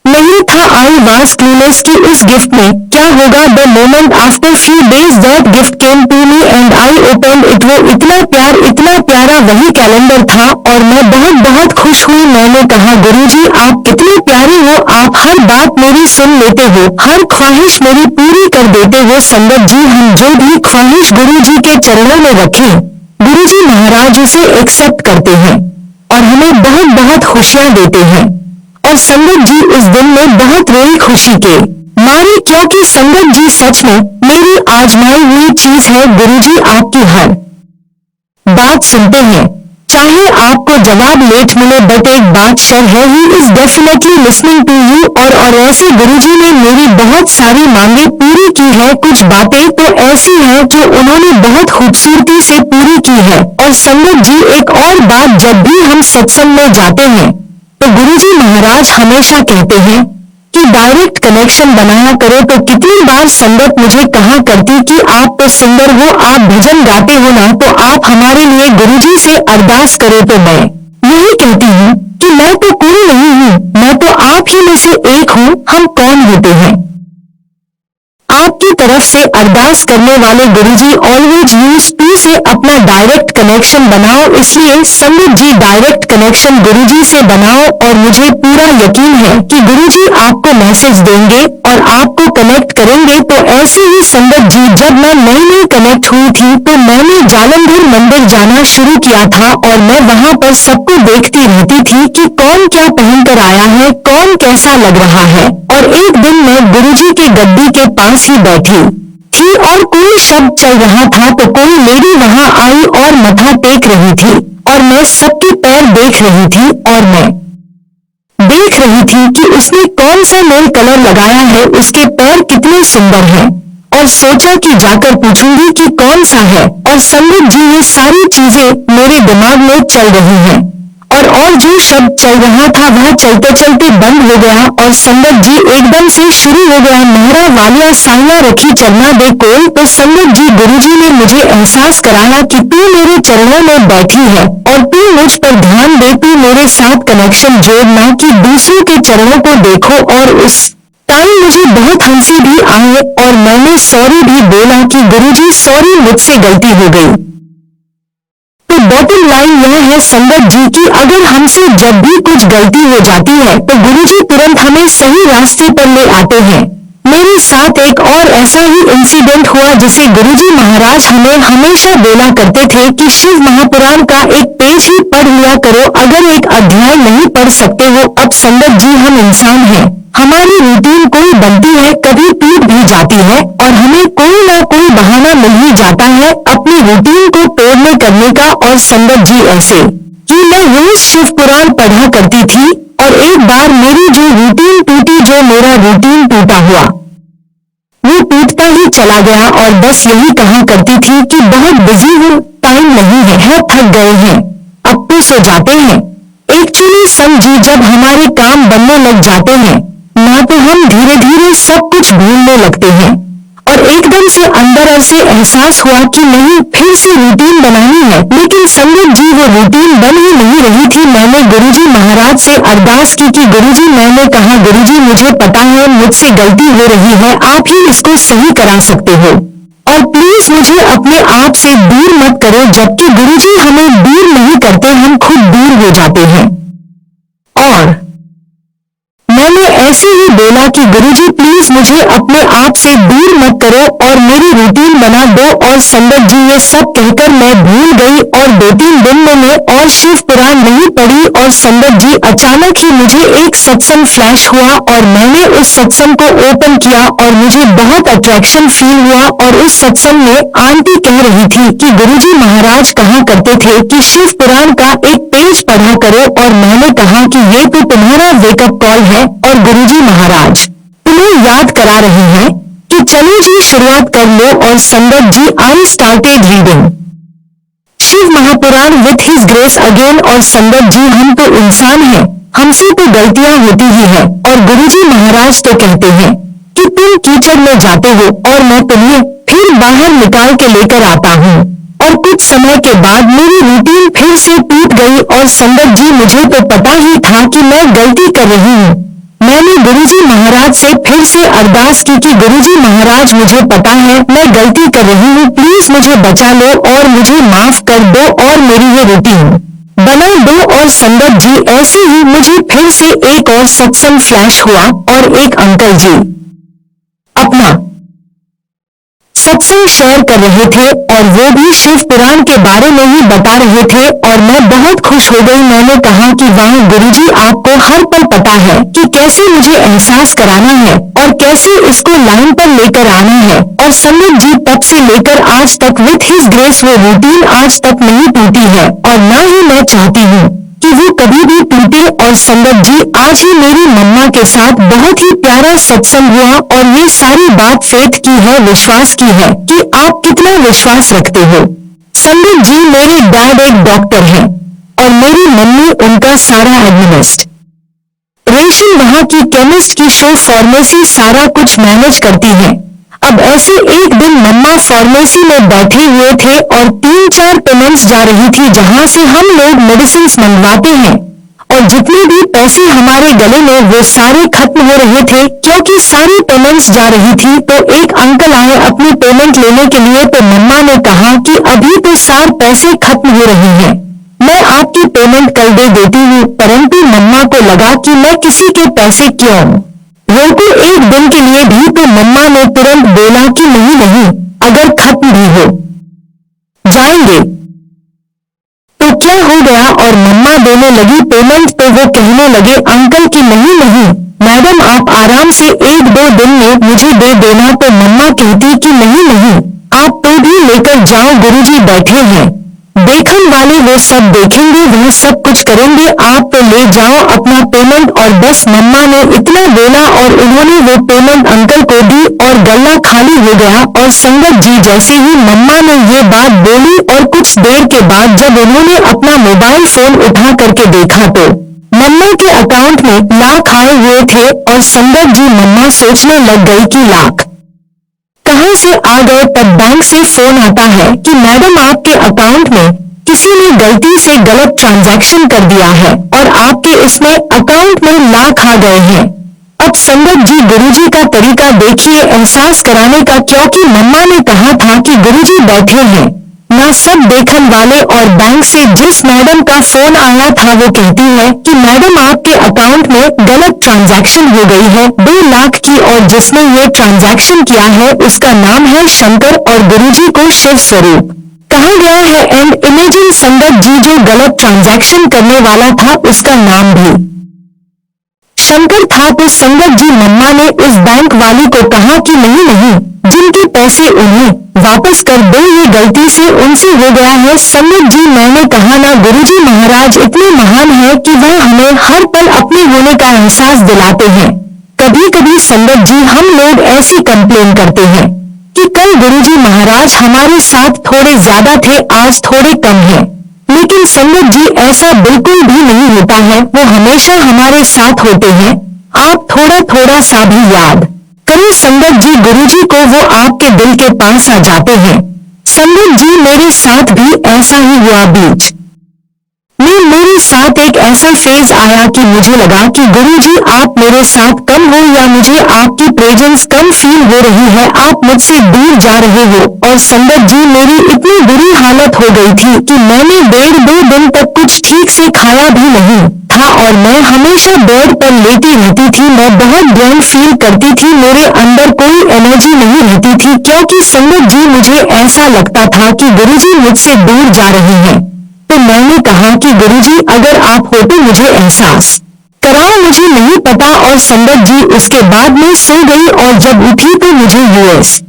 नहीं था आई वाज क्लूलेस कि इस गिफ्ट में क्या होगा। The moment after few days that gift came to me and I opened it, वो इतना प्यारा वही कैलेंडर था और मैं बहुत खुश हुई। मैंने कहा गुरुजी आप कितने प्यारे हो, आप हर बात मेरी सुन लेते हो, हर ख्वाहिश मेरी पूरी कर देते हो। संगत जी, हम जो भी ख्वाहिश गुरुजी के चरणों में रखें, गुरुजी महाराज उसे एक्सेप्ट करते हैं और हमें बहुत खुशियां देते हैं। और संगत जी इस दिन में बहुत रोई खुशी के मारे, क्योंकि संगत जी सच में मेरी आजमाई हुई चीज है। गुरुजी आपकी हर बात सुनते हैं, चाहे आपको जवाब लेट मिले, बट एक बात श्योर है, he is definitely listening to you. और ऐसे गुरुजी ने मेरी बहुत सारी मांगे पूरी की है। कुछ बातें तो ऐसी हैं जो उन्होंने बहुत खूबसूरती से पूरी की है। और संगत जी एक और बात, जब भी हम सत्संग में जाते हैं तो गुरुजी महाराज हमेशा कहते हैं कि डायरेक्ट कनेक्शन बनाया करो। तो कितनी बार संगत मुझे कहा करती कि आप तो सिंगर हो, आप भजन गाते हो ना, तो आप हमारे लिए गुरुजी से अरदास करो। तो मैं यही कहती हूँ कि मैं तो कोई नहीं हूँ, मैं तो आप ही में से एक हूँ। हम कौन होते हैं? आपकी तरफ से अरदास करने वाले गुरुजी ऑलवेज यूज टू से अपना डायरेक्ट कनेक्शन बनाओ। इसलिए संगत जी डायरेक्ट कनेक्शन गुरुजी से बनाओ और मुझे पूरा यकीन है कि गुरुजी आपको मैसेज देंगे और आपको कनेक्ट करेंगे। तो ऐसे ही संगत जी, जब मैं नई कनेक्ट हुई थी तो मैंने जालंधर मंदिर जाना शुरू किया था और मैं वहां पर सबको देखती रहती थी कि कौन क्या पहनकर आया है, कौन कैसा लग रहा है। और एक दिन मैं गुरुजी के गद्दी के पास ही बैठी थी और कोई शब्द चल रहा था, तो कोई लेडी वहां आई और मथा टेक रही थी और मैं सबके पैर देख रही थी और मैं देख रही थी कि उसने कौन सा नेल कलर लगाया है, उसके पैर कितने सुंदर हैं। और सोचा कि जाकर पूछूंगी कि कौन सा है। और संगत जी ये सारी चीजें मेरे दिमाग में चल रही हैं और जो शब्द चल रहा था वह चलते चलते बंद हो गया और संगत जी एकदम से शुरू हो गया, मेहरा वालिया साइना रखी चरना दे कोल। तो संगत जी गुरुजी ने मुझे एहसास कराया कि तू मेरे चरणों में बैठी है और तू मुझ पर ध्यान दे, तू मेरे साथ कनेक्शन जोड़ना कि दूसरों के चरणों को देखो। और उस टाइम मुझे बहुत हंसी भी आई और मैंने सॉरी भी बोला कि गुरुजी सॉरी, मुझसे गलती हो गई। तो बॉटम लाइन यह है संगत जी कि अगर हमसे जब भी कुछ गलती हो जाती है तो गुरुजी तुरंत हमें सही रास्ते पर ले आते हैं। मेरे साथ एक और ऐसा ही इंसिडेंट हुआ जिसे गुरुजी महाराज हमें हमेशा बोला करते थे कि शिव महापुराण का एक पेज ही पढ़ लिया करो, अगर एक अध्याय नहीं पढ़ सकते हो। अब संगत जी हम इंसान हैं, हमारी रूटीन कोई बनती है, कभी टूट भी जाती है और हमें कोई ना कोई बहाना मिल ही जाता है अपनी रूटीन को तोड़ने करने का। और संगत जी ऐसे कि मैं रोज शिव पुराण पढ़ा करती थी और एक बार मेरी जो रूटीन टूटी, जो मेरा रूटीन टूटा हुआ वो टूटता ही चला गया और बस यही कहा करती थी कि बहुत बिजी हूँ, टाइम नहीं है, थक गए हैं, अब तो सो जाते हैं। एक्चुअली संग जी जब हमारे काम बनने लग जाते हैं ना तो हम धीरे धीरे सब कुछ भूलने लगते हैं और एकदम से अंदर से एहसास हुआ कि नहीं, फिर से रूटीन बनानी है। लेकिन संगत जी वो रूटीन बन ही नहीं रही थी। मैंने गुरुजी महाराज से अरदास की कि गुरुजी, मैंने कहा गुरुजी मुझे पता है मुझसे गलती हो रही है, आप ही इसको सही करा सकते हो और प्लीज मुझे अपने आप से दूर मत करो। जबकि गुरुजी हमें दूर नहीं करते, हम खुद दूर हो जाते हैं। और मैंने ऐसे ही बोला कि गुरुजी प्लीज मुझे अपने आप से दूर मत करो और मेरी रूटीन बना दो। और संगत जी ये सब कहकर मैं भूल गई और 2-3 दिन में मैं और शिव पुराण नहीं पढ़ी। और संगत जी अचानक ही मुझे एक सत्संग फ्लैश हुआ और मैंने उस सत्संग को ओपन किया और मुझे बहुत अट्रैक्शन फील हुआ। और उस सत्संग में आंटी कह रही थी कि गुरुजी महाराज कहा करते थे कि शिव पुराण का एक पेज पढ़ा करो और मैंने कहा कि ये तो तुम्हारा वेकअप कॉल है और गुरुजी महाराज तुम्हें याद करा रहे हैं कि चलो जी शुरुआत कर लो। और Sangat ji I started reading Shiv Mahapuran with his grace again. और संगत जी, हम तो इंसान हैं, हमसे तो गलतियां होती ही हैं। और गुरुजी महाराज तो कहते हैं कि तुम कीचड़ में जाते हो और मैं तुम्हें फिर बाहर निकाल के लेकर आता हूँ। और कुछ समय के बाद मेरी रूटीन फिर से टूट गई। और संगत जी, मुझे तो पता ही था कि मैं गलती कर रही हूँ। मैंने गुरुजी महाराज से फिर से अरदास की कि गुरुजी महाराज, मुझे पता है मैं गलती कर रही हूँ, प्लीज मुझे बचा लो और मुझे माफ कर दो और मेरी ये रूटीन बना दो। और संगत जी, ऐसे ही मुझे फिर से एक और सत्संग फ्लैश हुआ और एक अंकल जी अपना सत्संग शेयर कर रहे थे और वो भी शिव पुराण के बारे में ही बता रहे थे। और मैं बहुत खुश हो गई। मैंने कहा कि वाह गुरुजी, आपको हर पल पता है कि कैसे मुझे एहसास कराना है और कैसे इसको लाइन पर लेकर आना है। और संगत जी, तब से लेकर आज तक विथ हिज ग्रेस वो रूटीन आज तक नहीं टूटी है और ना ही मैं चाहती हूँ कि वो कभी भी टूटे। और संगत जी, आज ही मेरी मम्मा के साथ बहुत ही प्यारा सत्संग हुआ और ये सारी बात फेथ की है, विश्वास की है कि आप कितना विश्वास रखते हो। संगत जी, मेरे डैड एक डॉक्टर हैं और मेरी मम्मी उनका सारा एडमिनिस्ट रेशन वहाँ की केमिस्ट की शो फार्मेसी सारा कुछ मैनेज करती है। अब ऐसे एक दिन मम्मा फार्मेसी में बैठे हुए थे और 3-4 पेमेंट्स जा रही थी जहाँ से हम लोग मेडिसिन मंगवाते हैं और जितने भी पैसे हमारे गले में वो सारे खत्म हो रहे थे क्योंकि सारी पेमेंट्स जा रही थी। तो एक अंकल आए अपनी पेमेंट लेने के लिए। तो मम्मा ने कहा कि अभी तो सारे पैसे खत्म हो रहे हैं, मैं आपकी पेमेंट कल दे देती हूँ। परंतु मम्मा को लगा कि मैं किसी के पैसे क्यों रोको एक दिन के लिए भी। तो मम्मा ने तुरंत बोला कि नहीं नहीं, अगर खत्म भी हो जाएंगे तो क्या हो गया। और मम्मा देने लगी पेमेंट। तो वो कहने लगे अंकल कि नहीं नहीं मैडम, आप आराम से 1-2 दिन में मुझे दे देना। तो मम्मा कहती कि नहीं नहीं, आप तो भी लेकर जाओ, गुरुजी बैठे हैं, देखने वाले वो सब देखेंगे, वह सब कुछ करेंगे, आप तो ले जाओ अपना पेमेंट। और बस मम्मा ने इतना बोला और उन्होंने वो पेमेंट अंकल को दी और गल्ला खाली हो गया। और संगत जी, जैसे ही मम्मा ने ये बात बोली और कुछ देर के बाद जब उन्होंने अपना मोबाइल फोन उठा करके देखा तो मम्मा के अकाउंट में लाख आए हुए थे। और संगत जी, मम्मा सोचने लग गई कि लाख कहां से आ गए। तब बैंक से फोन आता है कि मैडम, आपके अकाउंट में किसी ने गलती से गलत ट्रांजैक्शन कर दिया है और आपके इसमें अकाउंट में लाख आ गए हैं। अब संगत जी, गुरुजी का तरीका देखिए एहसास कराने का, क्योंकि मम्मा ने कहा था कि गुरुजी बैठे हैं ना सब देखने वाले। और बैंक से जिस मैडम का फोन आया था वो कहती है कि मैडम, आपके अकाउंट में गलत ट्रांजैक्शन हो गई है 2 लाख की और जिसने ये ट्रांजैक्शन किया है उसका नाम है शंकर और गुरुजी को शिव स्वरूप कहा गया है। एंड इमेजिन संगत जी, जो गलत ट्रांजैक्शन करने वाला था उसका नाम भी शंकर था। तो संगत जी, मम्मा ने उस बैंक वाली को कहा कि नहीं नहीं, जिनके पैसे उन्हें वापस कर दो, ये गलती से उनसे हो गया है। संगत जी, मैंने कहा ना गुरुजी महाराज इतने महान है कि वह हमें हर पल अपने होने का एहसास दिलाते हैं। कभी कभी संगत जी, हम लोग ऐसी कंप्लेन करते हैं कि कल गुरुजी महाराज हमारे साथ थोड़े ज्यादा थे, आज थोड़े कम हैं। लेकिन संगत जी, ऐसा बिल्कुल भी नहीं होता है, वो हमेशा हमारे साथ होते हैं। आप थोड़ा थोड़ा सा भी याद करो संगत जी, गुरुजी को वो आपके दिल के पास आ जाते हैं। संगत जी, मेरे साथ भी ऐसा ही हुआ। बीच में मेरे साथ एक ऐसा फेज आया कि मुझे लगा कि गुरुजी आप मेरे साथ कम हो या मुझे आपकी प्रेजेंस कम फील हो रही है, आप मुझसे दूर जा रहे हो। और संगत जी, मेरी इतनी बुरी हालत हो गई थी कि मैंने 1.5-2 दिन तक कुछ ठीक से खाया भी नहीं था और मैं हमेशा बेड पर लेटी रहती थी। मैं बहुत ड्रेन फील करती थी, मेरे अंदर कोई एनर्जी नहीं रहती थी क्योंकि संगत जी, मुझे ऐसा लगता था कि गुरुजी मुझसे दूर जा रहे हैं। तो मैंने कहा कि गुरुजी अगर आप हो तो मुझे एहसास कराओ, मुझे नहीं पता। और संगत जी, उसके बाद मैं सो गई और जब उठी तो मुझे यूएस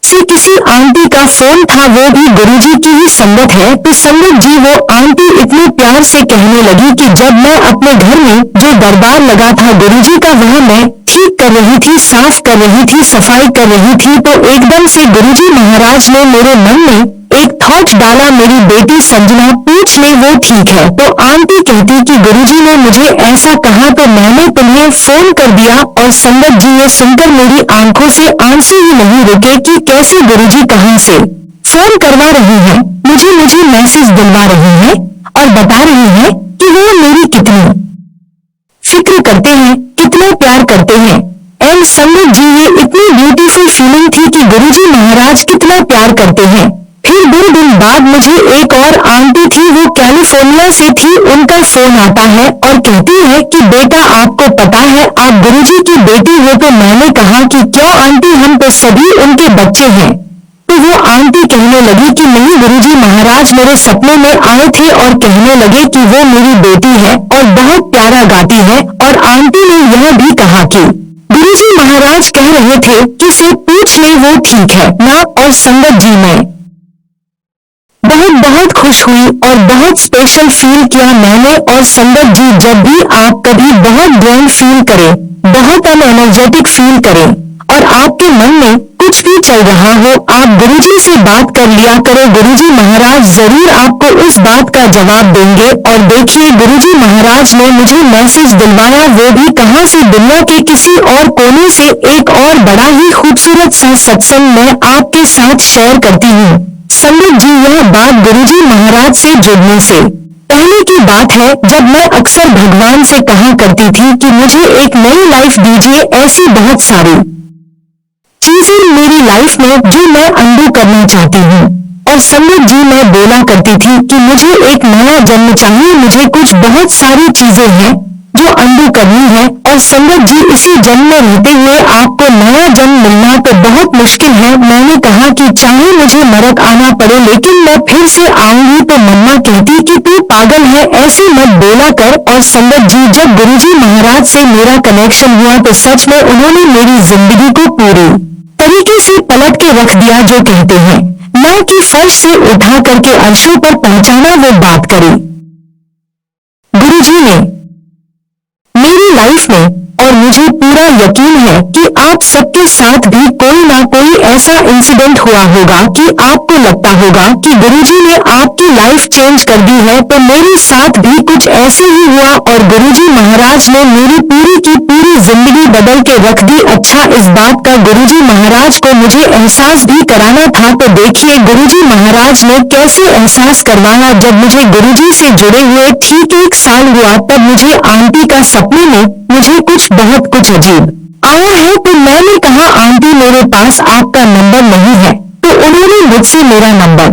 से किसी आंटी का फोन था, वो भी गुरुजी की ही संगत है। तो संगत जी, वो आंटी इतने प्यार से कहने लगी कि जब मैं अपने घर में जो दरबार लगा था गुरुजी का वह मैं ठीक कर रही थी, साफ कर रही थी, सफाई कर रही थी, तो एकदम से गुरुजी महाराज ने मेरे मन में एक थॉट डाला मेरी बेटी संजना पूछ ले वो ठीक है। तो आंटी कहती कि गुरुजी ने मुझे ऐसा कहा तो मैंने तुम्हें फोन कर दिया। और संगत जी ये सुनकर मेरी आंखों से आंसू ही नहीं रुके कि कैसे गुरुजी कहां से फोन करवा रही हैं, मुझे मैसेज दिलवा रही हैं और बता रही हैं कि वो मेरी कितनी फिक्र करते हैं, कितना प्यार करते हैं। एंड संगत जी ये इतनी ब्यूटीफुल फीलिंग थी कि गुरुजी महाराज कितना प्यार करते हैं। फिर 2 दिन बाद मुझे एक और आंटी थी, वो कैलिफोर्निया से थी, उनका फोन आता है और कहती है कि बेटा आपको पता है आप गुरुजी की बेटी हो। तो मैंने कहा कि क्यों आंटी, हम तो सभी उनके बच्चे हैं। तो वो आंटी कहने लगी कि नहीं गुरुजी महाराज मेरे सपने में आए थे और कहने लगे कि वो मेरी बेटी है और बहुत प्यारा गाती है। और आंटी ने यह भी कहा कि गुरुजी महाराज कह रहे थे कि से पूछ ले वो ठीक है ना। और संगत जी में बहुत खुश हुई और बहुत स्पेशल फील किया मैंने। और संगत जी जब भी आप कभी बहुत ड्रेन फील करें, बहुत अनएनर्जेटिक फील करें और आपके मन में कुछ भी चल रहा हो, आप गुरुजी से बात कर लिया करो। गुरुजी महाराज जरूर आपको उस बात का जवाब देंगे। और देखिए गुरुजी महाराज ने मुझे मैसेज दिलवाया, वो भी कहां से, दुनिया के किसी और कोने से। एक और बड़ा ही खूबसूरत सा सत्संग मैं आपके साथ शेयर करती हूँ। संगत जी यह बात गुरुजी महाराज से जुड़ने से पहले की बात है, जब मैं अक्सर भगवान से कहा करती थी कि मुझे एक नई लाइफ दीजिए। ऐसी बहुत सारी चीजें मेरी लाइफ में जो मैं अंडू करना चाहती हूँ। और संगत जी मैं बोला करती थी कि मुझे एक नया जन्म चाहिए, मुझे कुछ बहुत सारी चीजें हैं जो अंडू करनी है। और संगत जी इसी जन्म में रहते हुए आपको नया जन्म मिलना तो बहुत मुश्किल है। मैंने कहा कि चाहे मुझे नरक आना पड़े लेकिन मैं फिर से आऊंगी। तो मम्मा कहती कि तू पागल है, ऐसे मत बोला कर। और संगत जी जब गुरुजी महाराज से मेरा कनेक्शन हुआ तो सच में उन्होंने मेरी जिंदगी को पूरी तरीके से पलट के रख दिया। जो कहते हैं ना कि फर्श से उठा करके अर्शों पर पहुंचाना, वो बात करी गुरुजी ने मेरी लाइफ में। और मुझे पूरा यकीन है कि आप सबके साथ भी कोई ना कोई ऐसा इंसिडेंट हुआ होगा कि आपको लगता होगा कि गुरुजी ने आपकी लाइफ चेंज कर दी है। तो मेरे साथ भी कुछ ऐसे ही हुआ और गुरुजी महाराज ने मेरी पूरी की पूरी जिंदगी बदल के रख दी। अच्छा, इस बात का गुरुजी महाराज को मुझे एहसास भी कराना था। तो देखिए गुरुजी महाराज ने कैसे एहसास करवाया। जब मुझे गुरुजी से जुड़े हुए ठीक 1 साल हुआ तब मुझे आंटी का सपने में मुझे बहुत कुछ अजीब आया है। तो मैंने कहा आंटी मेरे पास आपका नंबर नहीं है। तो उन्होंने मुझसे मेरा नंबर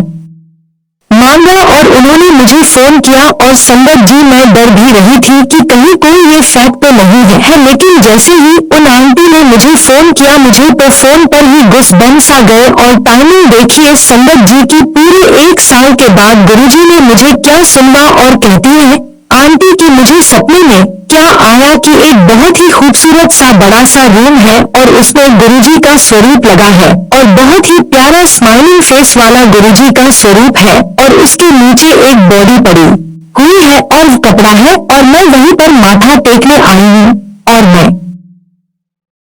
मांगा और उन्होंने मुझे फोन किया। और संगत जी मैं डर भी रही थी कि कहीं कोई ये फैक्ट तो नहीं है। लेकिन जैसे ही उन आंटी ने मुझे फोन किया, मुझे तो फोन पर ही गुस्बम्स आ गए। और टाइमिंग देखिए संगत जी की, पूरे 1 साल के बाद गुरुजी ने मुझे क्या सुनवा। और कहती है आंटी कि मुझे सपने में क्या आया कि एक बहुत ही खूबसूरत सा बड़ा सा रूम है और उसमें गुरुजी का स्वरूप लगा है और बहुत ही प्यारा स्माइलिंग फेस वाला गुरुजी का स्वरूप है। और उसके नीचे एक बॉडी पड़ी हुई है और कपड़ा है और मैं वहीं पर माथा टेकने आई हूँ। और मैं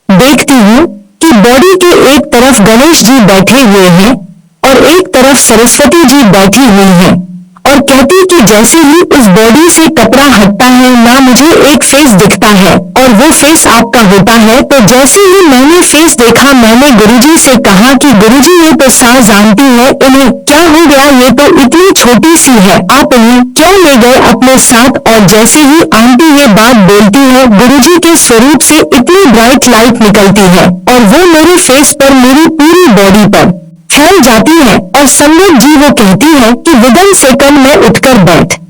देखती हूँ कि बॉडी के एक तरफ गणेश जी बैठे हुए हैं और एक तरफ सरस्वती जी बैठी हुई हैं। और कहती कि जैसे ही उस बॉडी से कपड़ा हटता है ना मुझे एक फेस दिखता है और वो फेस आपका होता है। तो जैसे ही मैंने फेस देखा मैंने गुरुजी से कहा कि गुरुजी ये तो साज आंटी है, इन्हें क्या हो गया, ये तो इतनी छोटी सी है, आप इन्हें क्यों ले गए अपने साथ। और जैसे ही आंटी ये बात बोलती है गुरुजी के स्वरूप से इतनी ब्राइट लाइट निकलती है और वो मेरे फेस पर, मेरी पूरी बॉडी पर फैल जाती है। और संगत जी वो कहती है कि विदिन सेकंड में उठकर बैठ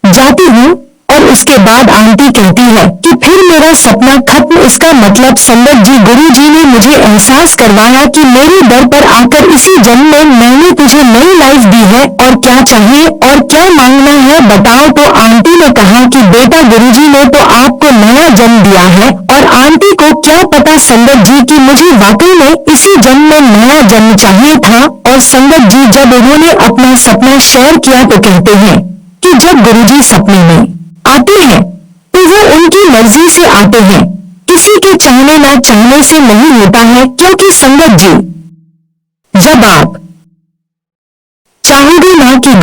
जाती हूँ। और उसके बाद आंटी कहती है कि फिर मेरा सपना खत्म। इसका मतलब संगत जी गुरुजी ने मुझे एहसास करवाया कि मेरे दर पर आकर इसी जन्म में मैंने तुझे नई लाइफ दी है और क्या चाहिए और क्या मांगना है बताओ। तो आंटी ने कहा कि बेटा गुरुजी ने तो आपको नया जन्म दिया है। और आंटी को क्या पता संगत जी कि मुझे वाकई में इसी जन्म में नया जन्म चाहिए था। और संगत जी जब उन्होंने अपना सपना शेयर किया तो कहते हैं कि जब गुरुजी सपने में आते हैं तो वो उनकी मर्जी से आते हैं, किसी के चाहने ना चाहने से नहीं होता है। क्योंकि संगत जी जब आप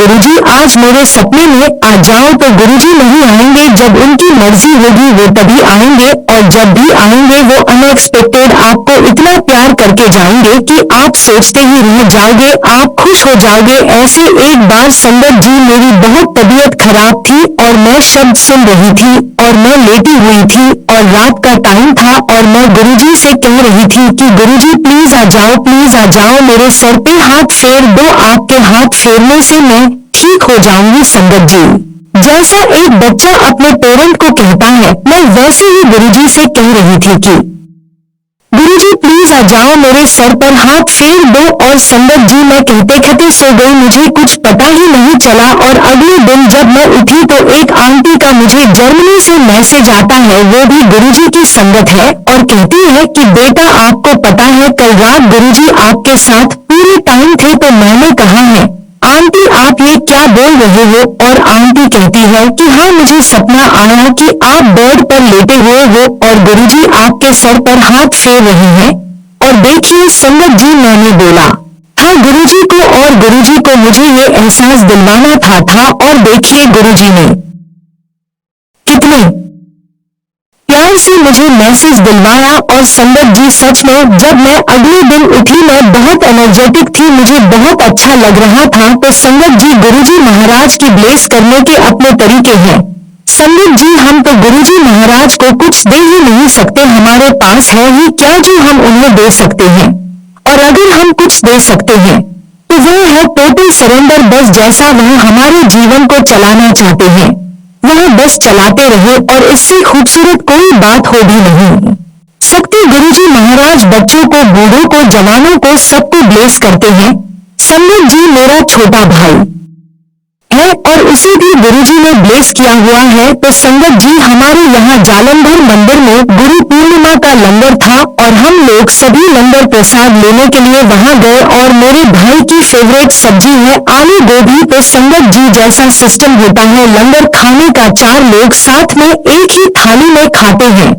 गुरुजी आज मेरे सपने में आ जाओ, तो गुरुजी नहीं आएंगे, जब उनकी मर्जी होगी वो तभी आएंगे, और जब भी आएंगे वो अनएक्सपेक्टेड आपको इतना प्यार करके जाएंगे कि आप सोचते ही रह जाओगे, आप खुश हो जाओगे। ऐसे एक बार संगत जी मेरी बहुत तबीयत खराब थी और मैं शब्द सुन रही थी और मैं लेटी हुई थी और रात का टाइम था और मैं गुरुजी से कह रही थी कि गुरुजी प्लीज आ जाओ, प्लीज आ जाओ, मेरे सर पे हाथ फेर दो, आपके हाथ फेरने से मैं ठीक हो जाऊंगी। संगत जी जैसा एक बच्चा अपने पेरेंट को कहता है, मैं वैसे ही गुरुजी से कह रही थी कि गुरुजी प्लीज आ जाओ, मेरे सर पर हाथ फेर दो। और संगत जी मैं कहते कहते सो गई, मुझे कुछ पता ही नहीं चला। और अगले दिन जब मैं उठी तो एक आंटी का मुझे जर्मनी से मैसेज आता है, वो भी गुरुजी की संगत है, और कहती है कि बेटा आपको पता है कल रात गुरुजी आपके साथ पूरे टाइम थे। तो मैंने कहा है आंटी आप ये क्या बोल रहे हो? और आंटी कहती है कि हाँ मुझे सपना आया कि आप बेड पर लेटे हुए हो और गुरुजी आपके सर पर हाथ फेर रहे हैं। और देखिए संगत जी मैंने बोला था गुरुजी को, और गुरुजी को मुझे ये एहसास दिलवाना था और देखिए गुरुजी ने कितने प्यार से मुझे मैसेज दिलवाया। और संगत जी सच में जब मैं अगले दिन उठी मैं बहुत एनर्जेटिक थी, मुझे बहुत अच्छा लग रहा था। तो संगत जी गुरुजी महाराज की ब्लेस करने के अपने तरीके हैं। संगत जी हम तो गुरुजी महाराज को कुछ दे ही नहीं सकते, हमारे पास है ही क्या जो हम उन्हें दे सकते हैं। और अगर हम कुछ दे सकते हैं तो वह है टोटल सरेंडर। बस जैसा वह हमारे जीवन को चलाना चाहते हैं वह बस चलाते रहे, और इससे खूबसूरत कोई बात हो भी नहीं सकती। गुरुजी महाराज बच्चों को, बूढ़ों को, जवानों को सबको ब्लेस करते हैं। संगत जी मेरा छोटा भाई है और उसे भी गुरुजी ने ब्लेस किया हुआ है। तो संगत जी हमारे यहाँ जालंधर मंदिर में गुरु पूर्णिमा का लंगर था और हम लोग सभी लंगर प्रसाद लेने के लिए वहाँ गए, और मेरे भाई की फेवरेट सब्जी है आलू गोभी। तो संगत जी जैसा सिस्टम होता है लंगर खाने का, 4 लोग साथ में एक ही थाली में खाते हैं,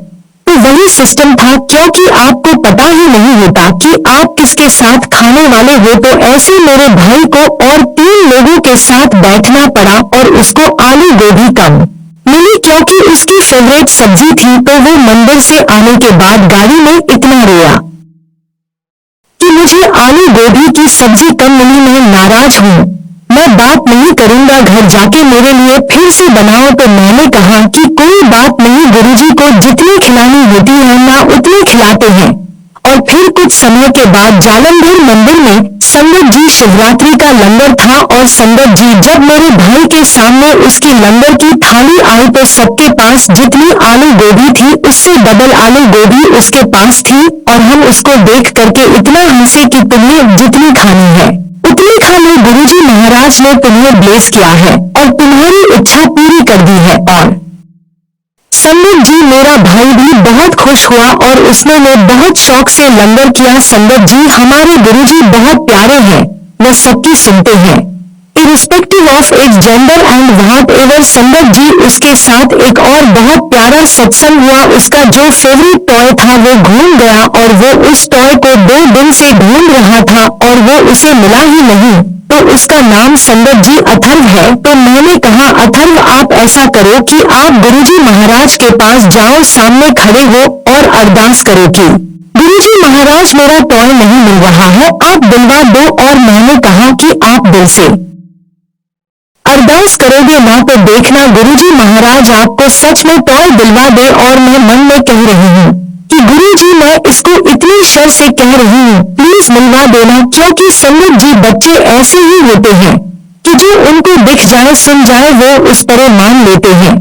तो वही सिस्टम था। क्योंकि आपको पता ही नहीं होता कि आप किसके साथ खाने वाले हो, तो ऐसे मेरे भाई को और 3 लोगों के साथ बैठना पड़ा और उसको आलू गोभी कम मिली क्योंकि उसकी फेवरेट सब्जी थी। तो वो मंदिर से आने के बाद गाड़ी में इतना रोया कि मुझे आलू गोभी की सब्जी कम मिली, मैं नाराज हूँ, मैं बात नहीं करूंगा, घर जाके मेरे लिए फिर से बनाओ। तो मैंने कहा कि कोई बात नहीं, गुरुजी को जितनी खिलानी होती है ना उतनी खिलाते हैं। और फिर कुछ समय के बाद जालंधर मंदिर में संगत जी शिवरात्रि का लंगर था, और संगत जी जब मेरे भाई के सामने उसकी लंगर की थाली आई तो सबके पास जितनी आलू गोभी थी उससे डबल आलू गोभी उसके पास थी, और हम उसको देख करके इतना हंसे कि तुम्हें जितनी खानी है उतनी खा लो, गुरुजी महाराज ने तुम्हें ब्लेस किया है और तुम्हारी इच्छा पूरी कर दी है। और संगत जी मेरा भाई भी बहुत खुश हुआ और उसने बहुत शौक से लंगर किया। संगत जी हमारे गुरुजी बहुत प्यारे हैं, वह सबकी सुनते हैं irrespective of its gender and what ever. संगत जी उसके साथ एक और बहुत प्यारा सत्संग हुआ, उसका जो फेवरेट टॉय था वो घूम गया और वो उस टॉय को 2 दिन से ढूंढ रहा था और वो उसे मिला ही नहीं। तो उसका नाम संगत जी अथर्व है। तो मैंने कहा अथर्व आप ऐसा करो कि आप गुरुजी महाराज के पास जाओ, सामने खड़े हो और अरदास करो कि गुरुजी महाराज मेरा टॉय नहीं मिल रहा है, आप दिलवा दो। और मैंने कहा कि आप दिल से अरदास करोगे ना तो देखना गुरुजी महाराज आपको सच में टॉय दिलवा दे। और मैं मन में कह रही हूँ कि गुरुजी मैं इसको इतनी शर से कह रही हूँ, प्लीज मिलवा देना। क्योंकि संगत जी बच्चे ऐसे ही होते हैं कि जो उनको दिख जाए सुन जाए वो उस पर मान लेते हैं,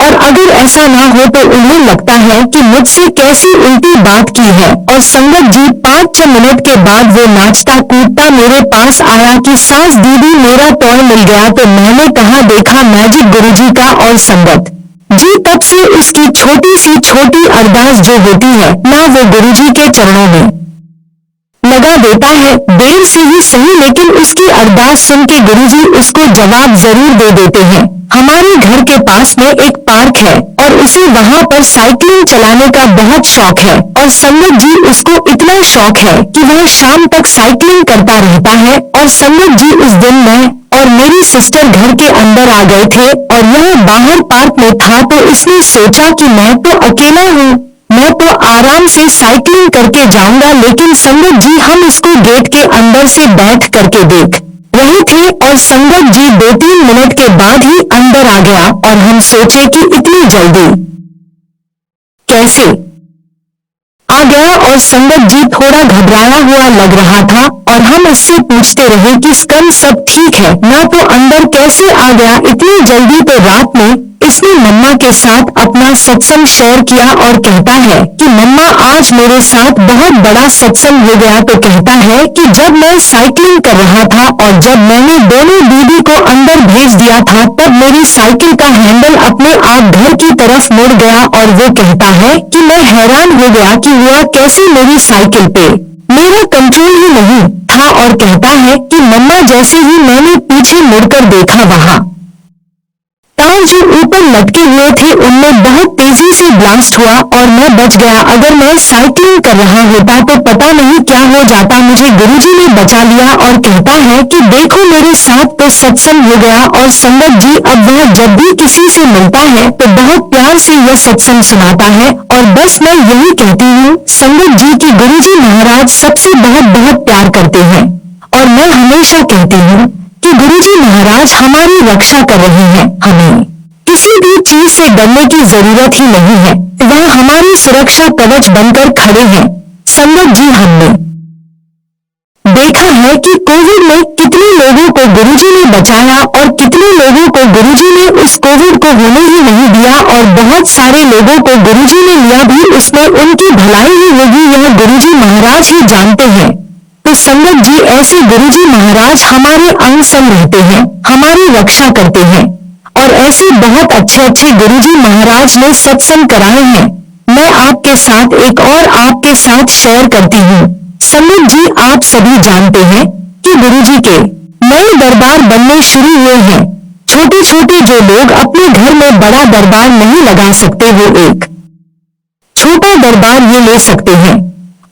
और अगर ऐसा ना हो तो उन्हें लगता है कि मुझसे कैसी उल्टी बात की है। और संगत जी 5-6 मिनट के बाद वो नाचता कूदता मेरे पास आया कि सास दीदी मेरा टॉय मिल गया। तो मैंने कहा देखा मैजिक गुरुजी का। और संगत जी तब से उसकी छोटी सी छोटी अरदास जो होती है ना वो गुरुजी के चरणों में लगा देता है, देर से ही सही लेकिन उसकी अरदास सुन के गुरुजी उसको जवाब जरूर दे देते हैं। हमारे घर के पास में एक पार्क है और उसे वहाँ पर साइकिलिंग चलाने का बहुत शौक है, और संगत जी उसको इतना शौक है कि वह शाम तक साइकिलिंग करता रहता है। और संगत जी उस दिन मैं और मेरी सिस्टर घर के अंदर आ गए थे और यह बाहर पार्क में था, तो इसने सोचा कि मैं तो अकेला हूँ, मैं तो आराम से साइकिलिंग करके जाऊंगा, लेकिन संगत जी हम इसको गेट के अंदर से बैठ करके देख रहे थे और संगत जी 2-3 मिनट के बाद ही अंदर आ गया और हम सोचे कि इतनी जल्दी कैसे आ गया, और संगत जी थोड़ा घबराया हुआ लग रहा था और हम उससे पूछते रहे कि स्कन सब ठीक है ना, तो अंदर कैसे आ गया इतनी जल्दी। तो रात में इसने मम्मा के साथ अपना सत्संग शेयर किया और कहता है कि मम्मा आज मेरे साथ बहुत बड़ा सत्संग हो गया। तो कहता है कि जब मैं साइकिलिंग कर रहा था और जब मैंने दोनों दीदी को अंदर भेज दिया था, तब मेरी साइकिल का हैंडल अपने आप घर की तरफ मुड़ गया और वो कहता है कि मैं हैरान हो गया कि हुआ कैसे, मेरी साइकिल पे मेरा कंट्रोल ही नहीं था। और कहता है कि मम्मा जैसे ही मैंने पीछे मुड़कर देखा, वहां तार जो ऊपर लटके हुए थे उनमें बहुत तेजी से ब्लास्ट हुआ और मैं बच गया। अगर मैं साइकिलिंग कर रहा होता तो पता नहीं क्या हो जाता। मुझे गुरुजी ने बचा लिया और कहता है कि देखो मेरे साथ तो सत्संग हो गया। और संगत जी अब वह जब भी किसी से मिलता है तो बहुत प्यार से यह सत्संग सुनाता है। और बस मैं यही कहती हूँ संगत जी की गुरुजी महाराज सबसे बहुत बहुत प्यार करते हैं और मैं हमेशा कहती हूँ कि गुरुजी महाराज हमारी रक्षा कर रहे हैं। हमें किसी भी चीज से डरने की जरूरत ही नहीं है, वह हमारी सुरक्षा कवच बनकर खड़े हैं। संगत जी हमने देखा है कि कोविड में कितने लोगों को गुरुजी ने बचाया और कितने लोगों को गुरुजी ने उस कोविड को होने ही नहीं दिया, और बहुत सारे लोगों को गुरुजी ने लिया भी, उसमें उनकी भलाई ही होगी, यह गुरुजी महाराज ही जानते हैं। तो संगत जी ऐसे गुरुजी महाराज हमारे अंग संग रहते हैं, हमारी रक्षा करते हैं और ऐसे बहुत अच्छे अच्छे गुरुजी महाराज ने सत्संग कराए हैं। मैं आपके साथ एक और आपके साथ शेयर करती हूँ। संगत जी आप सभी जानते हैं कि गुरुजी के नए दरबार बनने शुरू हुए हैं। छोटे छोटे जो लोग अपने घर में बड़ा दरबार नहीं लगा सकते, वो एक छोटा दरबार ये ले सकते हैं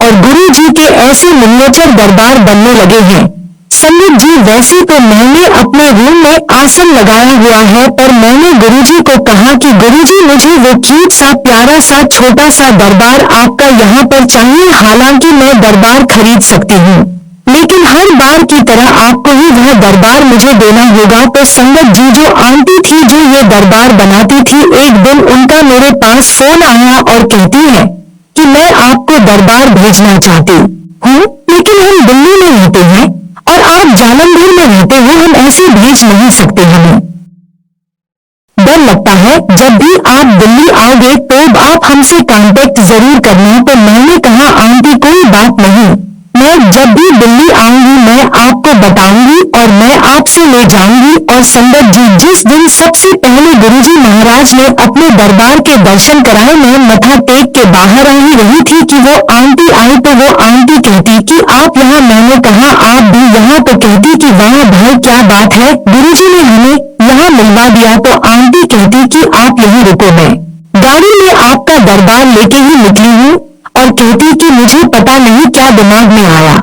और गुरु जी के ऐसे मिनिएचर दरबार बनने लगे हैं। संगत जी वैसे तो मैंने अपने रूम में आसन लगाया हुआ है, पर मैंने गुरुजी को कहा कि गुरुजी मुझे वो क्यूट सा प्यारा सा छोटा सा दरबार आपका यहाँ पर चाहिए। हालांकि मैं दरबार खरीद सकती हूँ, लेकिन हर बार की तरह आपको ही वह दरबार मुझे देना होगा। तो संगत जी जो आंटी थी जो ये दरबार बनाती थी, एक दिन उनका मेरे पास फोन आया और कहती है कि मैं आपको दरबार भेजना चाहती हूँ, लेकिन हम दिल्ली में रहते हैं और आप जालंधर में रहते हो, हम ऐसे भेज नहीं सकते। हमें डर लगता है जब भी आप दिल्ली आओगे तो आप हमसे कांटेक्ट जरूर करना। तो मैंने कहा आंटी कोई बात नहीं, मैं जब भी दिल्ली आऊंगी मैं आपको बताऊंगी और मैं आपसे ले जाऊंगी। और संगत जी जिस दिन सबसे पहले गुरुजी महाराज ने अपने दरबार के दर्शन कराए, मैं मथा टेक के बाहर आ ही रही थी कि वो आंटी आई। तो वो आंटी कहती कि आप यहाँ, मैंने कहा आप भी यहाँ, तो कहती कि वाह भाई क्या बात है, गुरुजी ने हमें यहाँ मिलवा दिया। तो आंटी कहती कि आप यहाँ रुको, मैं गाड़ी में आपका दरबार लेके ही निकली हूँ। और कहती कि मुझे पता नहीं क्या दिमाग में आया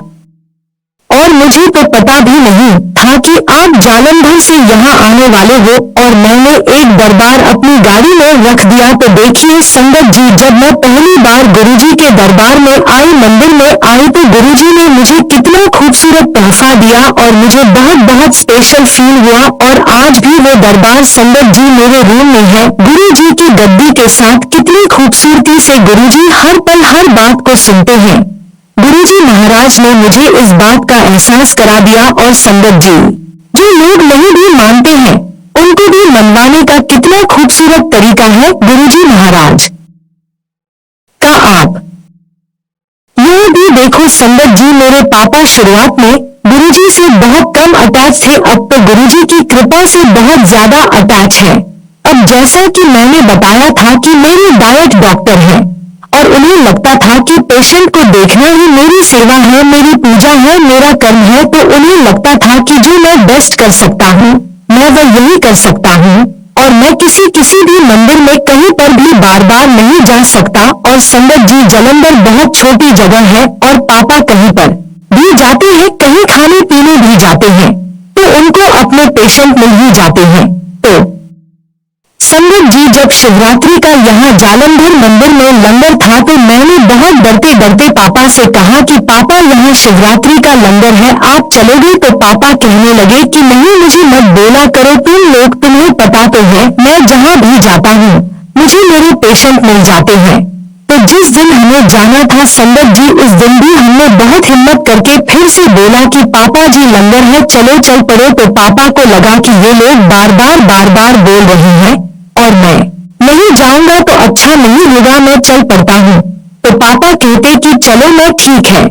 और मुझे तो पता भी नहीं था कि आप जालंधर से यहाँ आने वाले हो, और मैंने एक दरबार अपनी गाड़ी में रख दिया। तो देखिए संगत जी जब मैं पहली बार गुरुजी के दरबार में आई, मंदिर में आई, तो गुरुजी ने मुझे कितना खूबसूरत तोहफा दिया और मुझे बहुत बहुत स्पेशल फील हुआ। और आज भी वो दरबार संगत जी मेरे रूम में है, गुरुजी की गद्दी के साथ। कितनी खूबसूरती से गुरुजी हर पल हर बात को सुनते हैं। गुरुजी महाराज ने मुझे इस बात का एहसास करा दिया। और संगत जी जो लोग नहीं भी मानते हैं उनको भी मनवाने का कितना खूबसूरत तरीका है गुरुजी महाराज का। आप यह भी देखो संगत जी, मेरे पापा शुरुआत में गुरुजी से बहुत कम अटैच थे, अब तो गुरुजी की कृपा से बहुत ज्यादा अटैच है। अब जैसा कि मैंने बताया था कि मेरे डाइट डॉक्टर हैं और उन्हें लगता था कि पेशेंट को देखना ही मेरी सेवा है, मेरी पूजा है, मेरा कर्म है। तो उन्हें लगता था कि जो मैं बेस्ट कर सकता हूँ मैं वह यही कर सकता हूँ, और मैं किसी भी मंदिर में कहीं पर भी बार बार नहीं जा सकता। और संगत जी जालंधर बहुत छोटी जगह है और पापा कहीं पर भी जाते हैं, कहीं खाने पीने भी जाते हैं, तो उनको अपने पेशेंट मिल ही जाते हैं। तो संगत जी, जब शिवरात्रि का यहाँ जालंधर मंदिर में लंगर था तो मैंने बहुत डरते डरते पापा से कहा कि पापा यहाँ शिवरात्रि का लंगर है, आप चलोगे? तो पापा कहने लगे कि नहीं, मुझे मत बोला करो, तुम लोग, तुम्हें पता तो है मैं जहाँ भी जाता हूँ मुझे मेरे पेशेंट मिल जाते हैं। तो जिस दिन हमें जाना था संगत जी, उस दिन भी हमने बहुत हिम्मत करके फिर से बोला कि पापा जी लंगर है, चलो चल पड़ो। तो पापा को लगा कि ये लोग बार बार बोल रहे हैं और मैं नहीं जाऊंगा तो अच्छा नहीं होगा, मैं चल पड़ता हूँ। तो पापा कहते कि चलो मैं ठीक है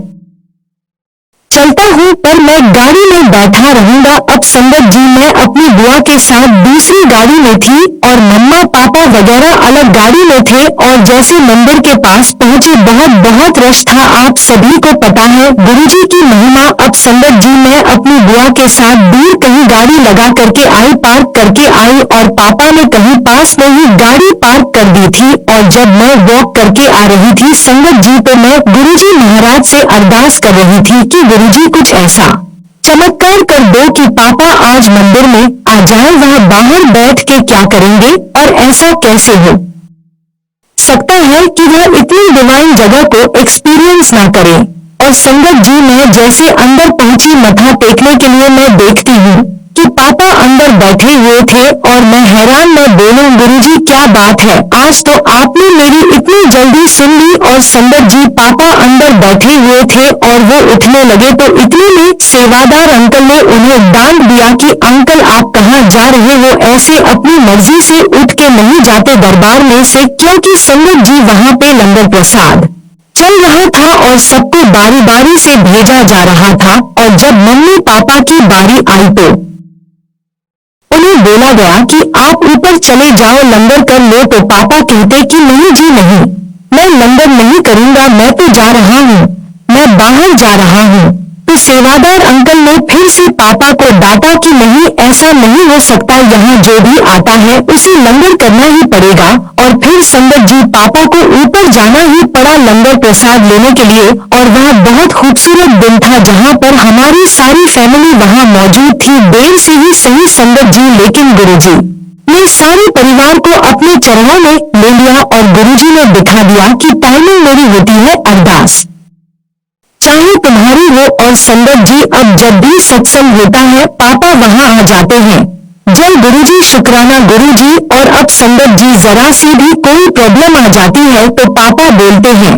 चलता हूँ, पर मैं गाड़ी में बैठा रहूंगा। अब संगत जी, मैं अपनी बुआ के साथ दूसरी गाड़ी में थी और मम्मा पापा वगैरह अलग गाड़ी में थे और जैसे मंदिर के पास पहुंचे बहुत रश था, आप सभी को पता है गुरुजी की महिमा। अब संगत जी, मैं अपनी बुआ के साथ दूर कहीं गाड़ी लगा करके आई, पार्क करके आई और पापा ने कहीं पास में ही गाड़ी पार्क कर दी थी। और जब मैं वॉक करके आ रही थी संगत जी, तो मैं गुरुजी महाराज से अरदास कर रही थी कि गुरुजी कुछ ऐसा चमत्कार कर दो कि पापा आज मंदिर में आ जाए, वहाँ बाहर बैठ के क्या करेंगे और ऐसा कैसे हो सकता है कि वह इतनी डिवाइन जगह को एक्सपीरियंस ना करें। और संगत जी, मैं जैसे अंदर पहुंची मथा टेकने के लिए, मैं देखती हूँ कि पापा अंदर बैठे हुए थे और मैं हैरान, मैं बोलूं गुरुजी क्या बात है, आज तो आपने मेरी इतनी जल्दी सुन ली। और संगत जी, पापा अंदर बैठे हुए थे और वो उठने लगे तो इतने में सेवादार अंकल ने उन्हें डांट दिया कि अंकल आप कहाँ जा रहे हो, ऐसे अपनी मर्जी से उठ के नहीं जाते दरबार में से, क्योंकि संगत जी वहाँ पे लंगर प्रसाद चल रहा था और सबको बारी बारी से भेजा जा रहा था। और जब मम्मी पापा की बारी आई तो उन्हें बोला गया कि आप ऊपर चले जाओ, लंगर कर लो। तो पापा कहते कि नहीं जी नहीं, मैं लंगर नहीं करूंगा, मैं तो जा रहा हूँ, मैं बाहर जा रहा हूँ। तो सेवादार अंकल ने फिर से पापा को डांटा कि नहीं, ऐसा नहीं हो सकता, यहाँ जो भी आता है उसे लंगर करना ही पड़ेगा। और फिर संगत जी, पापा को ऊपर जाना ही पड़ा लंगर प्रसाद लेने के लिए। और वह बहुत खूबसूरत दिन था जहाँ पर हमारी सारी फैमिली वहाँ मौजूद थी। देर से ही सही संगत जी, लेकिन गुरुजी ने सारे परिवार को अपने चरणों में ले लिया और गुरुजी ने दिखा दिया कि टाइमिंग मेरी होती है अरदास, चाहे तुम्हारी हो। और संगत जी, अब जब भी सत्संग होता है पापा वहाँ आ जाते हैं। जय गुरुजी, शुक्राना गुरुजी। और अब संगत जी, जरा सी भी कोई प्रॉब्लम आ जाती है तो पापा बोलते हैं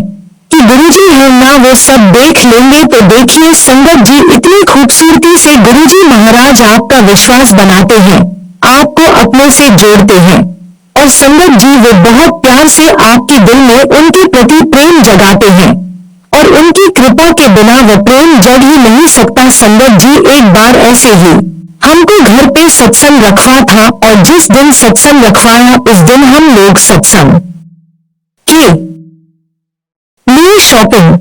कि गुरुजी है ना, वो सब देख लेंगे। तो देखिए संगत जी, इतनी खूबसूरती से गुरुजी महाराज आपका विश्वास बनाते हैं, आपको अपने से जोड़ते हैं। और संगत जी, वो बहुत प्यार से आपके दिल में उनके प्रति प्रेम जगाते हैं और उनकी कृपा के बिना वो प्रेम जग ही नहीं सकता। संगत जी, एक बार ऐसे ही हमको घर पे सत्संग रखवा था और जिस दिन सत्संग रखवाया उस दिन हम लोग सत्संग के लिए शॉपिंग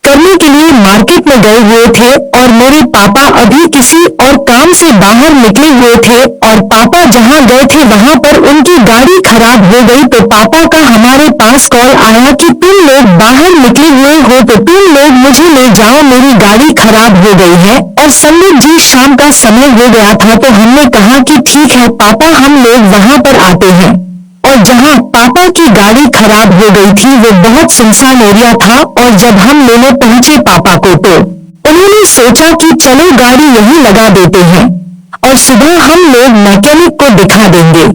करने के लिए मार्केट में गए हुए थे और मेरे पापा अभी किसी और काम से बाहर निकले हुए थे और पापा जहां गए थे वहां पर उनकी गाड़ी खराब हो गई। तो पापा का हमारे पास कॉल आया कि तुम लोग बाहर निकले हुए हो तो तुम लोग मुझे ले जाओ, मेरी गाड़ी खराब हो गई है। और संगत जी, शाम का समय हो गया था तो हमने कहा कि ठीक है पापा, हम लोग वहां पर आते हैं। और जहां पापा की गाड़ी खराब हो गई थी वो बहुत सुनसान एरिया था और जब हम लेने पहुंचे पापा को तो उन्होंने सोचा कि चलो गाड़ी यहीं लगा देते हैं और सुबह हम लोग मैकेनिक को दिखा देंगे।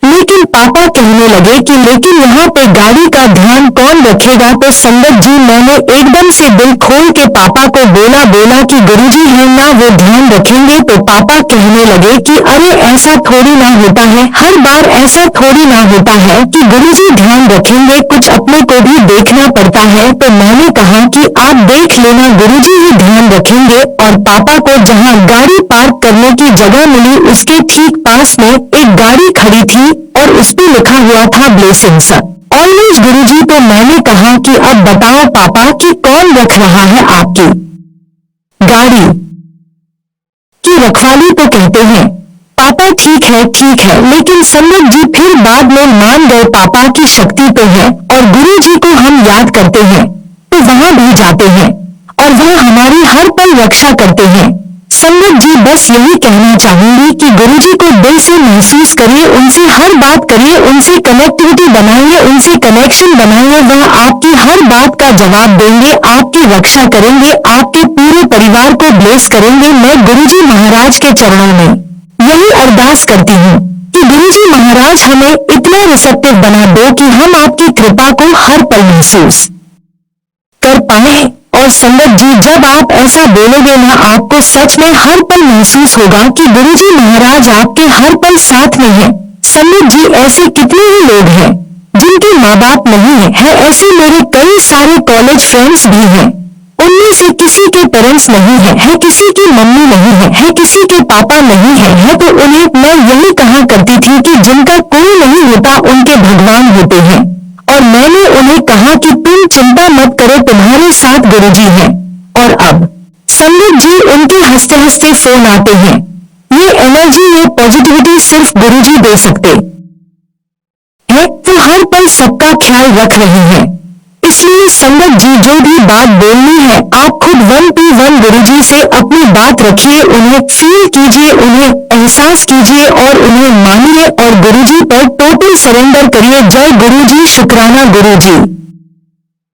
लेकिन पापा कहने लगे कि लेकिन यहाँ पे गाड़ी का ध्यान कौन रखेगा। तो संगत जी, मैंने एकदम से दिल खोल के पापा को बोला कि गुरुजी है ना, वो ध्यान रखेंगे। तो पापा कहने लगे कि अरे ऐसा थोड़ी ना होता है, हर बार ऐसा थोड़ी ना होता है कि गुरुजी ध्यान रखेंगे, कुछ अपने को भी देखना पड़ता है। तो मैंने कहा कि आप देख लेना, गुरुजी ही ध्यान रखेंगे। और पापा को जहाँ गाड़ी पार्क करने की जगह मिली उसके ठीक पास में एक गाड़ी खड़ी थी और उस पे लिखा हुआ था ब्लेसिंग्स ऑलवेज गुरुजी। तो मैंने कहा कि अब बताओ पापा कि कौन रख रहा है आपकी गाड़ी की रखवाली। तो कहते हैं पापा ठीक है, लेकिन संगत जी फिर बाद में मान गए पापा की शक्ति तो है और गुरुजी को हम याद करते हैं तो वहां भी जाते हैं और वह हमारी हर पल रक्षा करते हैं। संगत जी बस यही कहना चाहूंगी कि गुरुजी को दिल से महसूस करिए, उनसे हर बात करिए, उनसे कनेक्टिविटी बनाइए, उनसे कनेक्शन बनाइए। वह आपकी हर बात का जवाब देंगे, आपकी रक्षा करेंगे, आपके पूरे परिवार को ब्लेस करेंगे। मैं गुरुजी महाराज के चरणों में यही अरदास करती हूँ कि गुरुजी महाराज हमें इतना रिसेप्टिव बना दो कि हम आपकी कृपा को हर पल महसूस कर पाए। और संगत जी जब आप ऐसा बोलोगे ना, आपको सच में हर पल महसूस होगा कि गुरुजी महाराज आपके हर पल साथ में हैं। संगत जी ऐसे कितने ही लोग हैं जिनके माँ बाप नहीं है, ऐसे मेरे कई सारे कॉलेज फ्रेंड्स भी हैं। उनमें से किसी के पेरेंट्स नहीं है, किसी की मम्मी नहीं है, किसी के पापा नहीं है, तो उन्हें मैं यही कहा करती थी कि जिनका कोई नहीं होता उनके भगवान होते हैं। और मैंने उन्हें कहा कि तुम चिंता मत करो, तुम्हारे साथ गुरुजी हैं। और अब संगत जी उनके हंसते हंसते फोन आते हैं। ये एनर्जी, ये पॉजिटिविटी सिर्फ गुरुजी दे सकते हैं। वो हर पल सबका ख्याल रख रहे हैं। इसलिए संगत जी जो भी बात बोलनी है, आप खुद 1-to-1 गुरुजी से अपनी बात रखिए, उन्हें फील कीजिए, उन्हें एहसास कीजिए और उन्हें मानिए और गुरुजी पर टोटल सरेंडर करिए। जय गुरुजी, शुक्राना गुरुजी।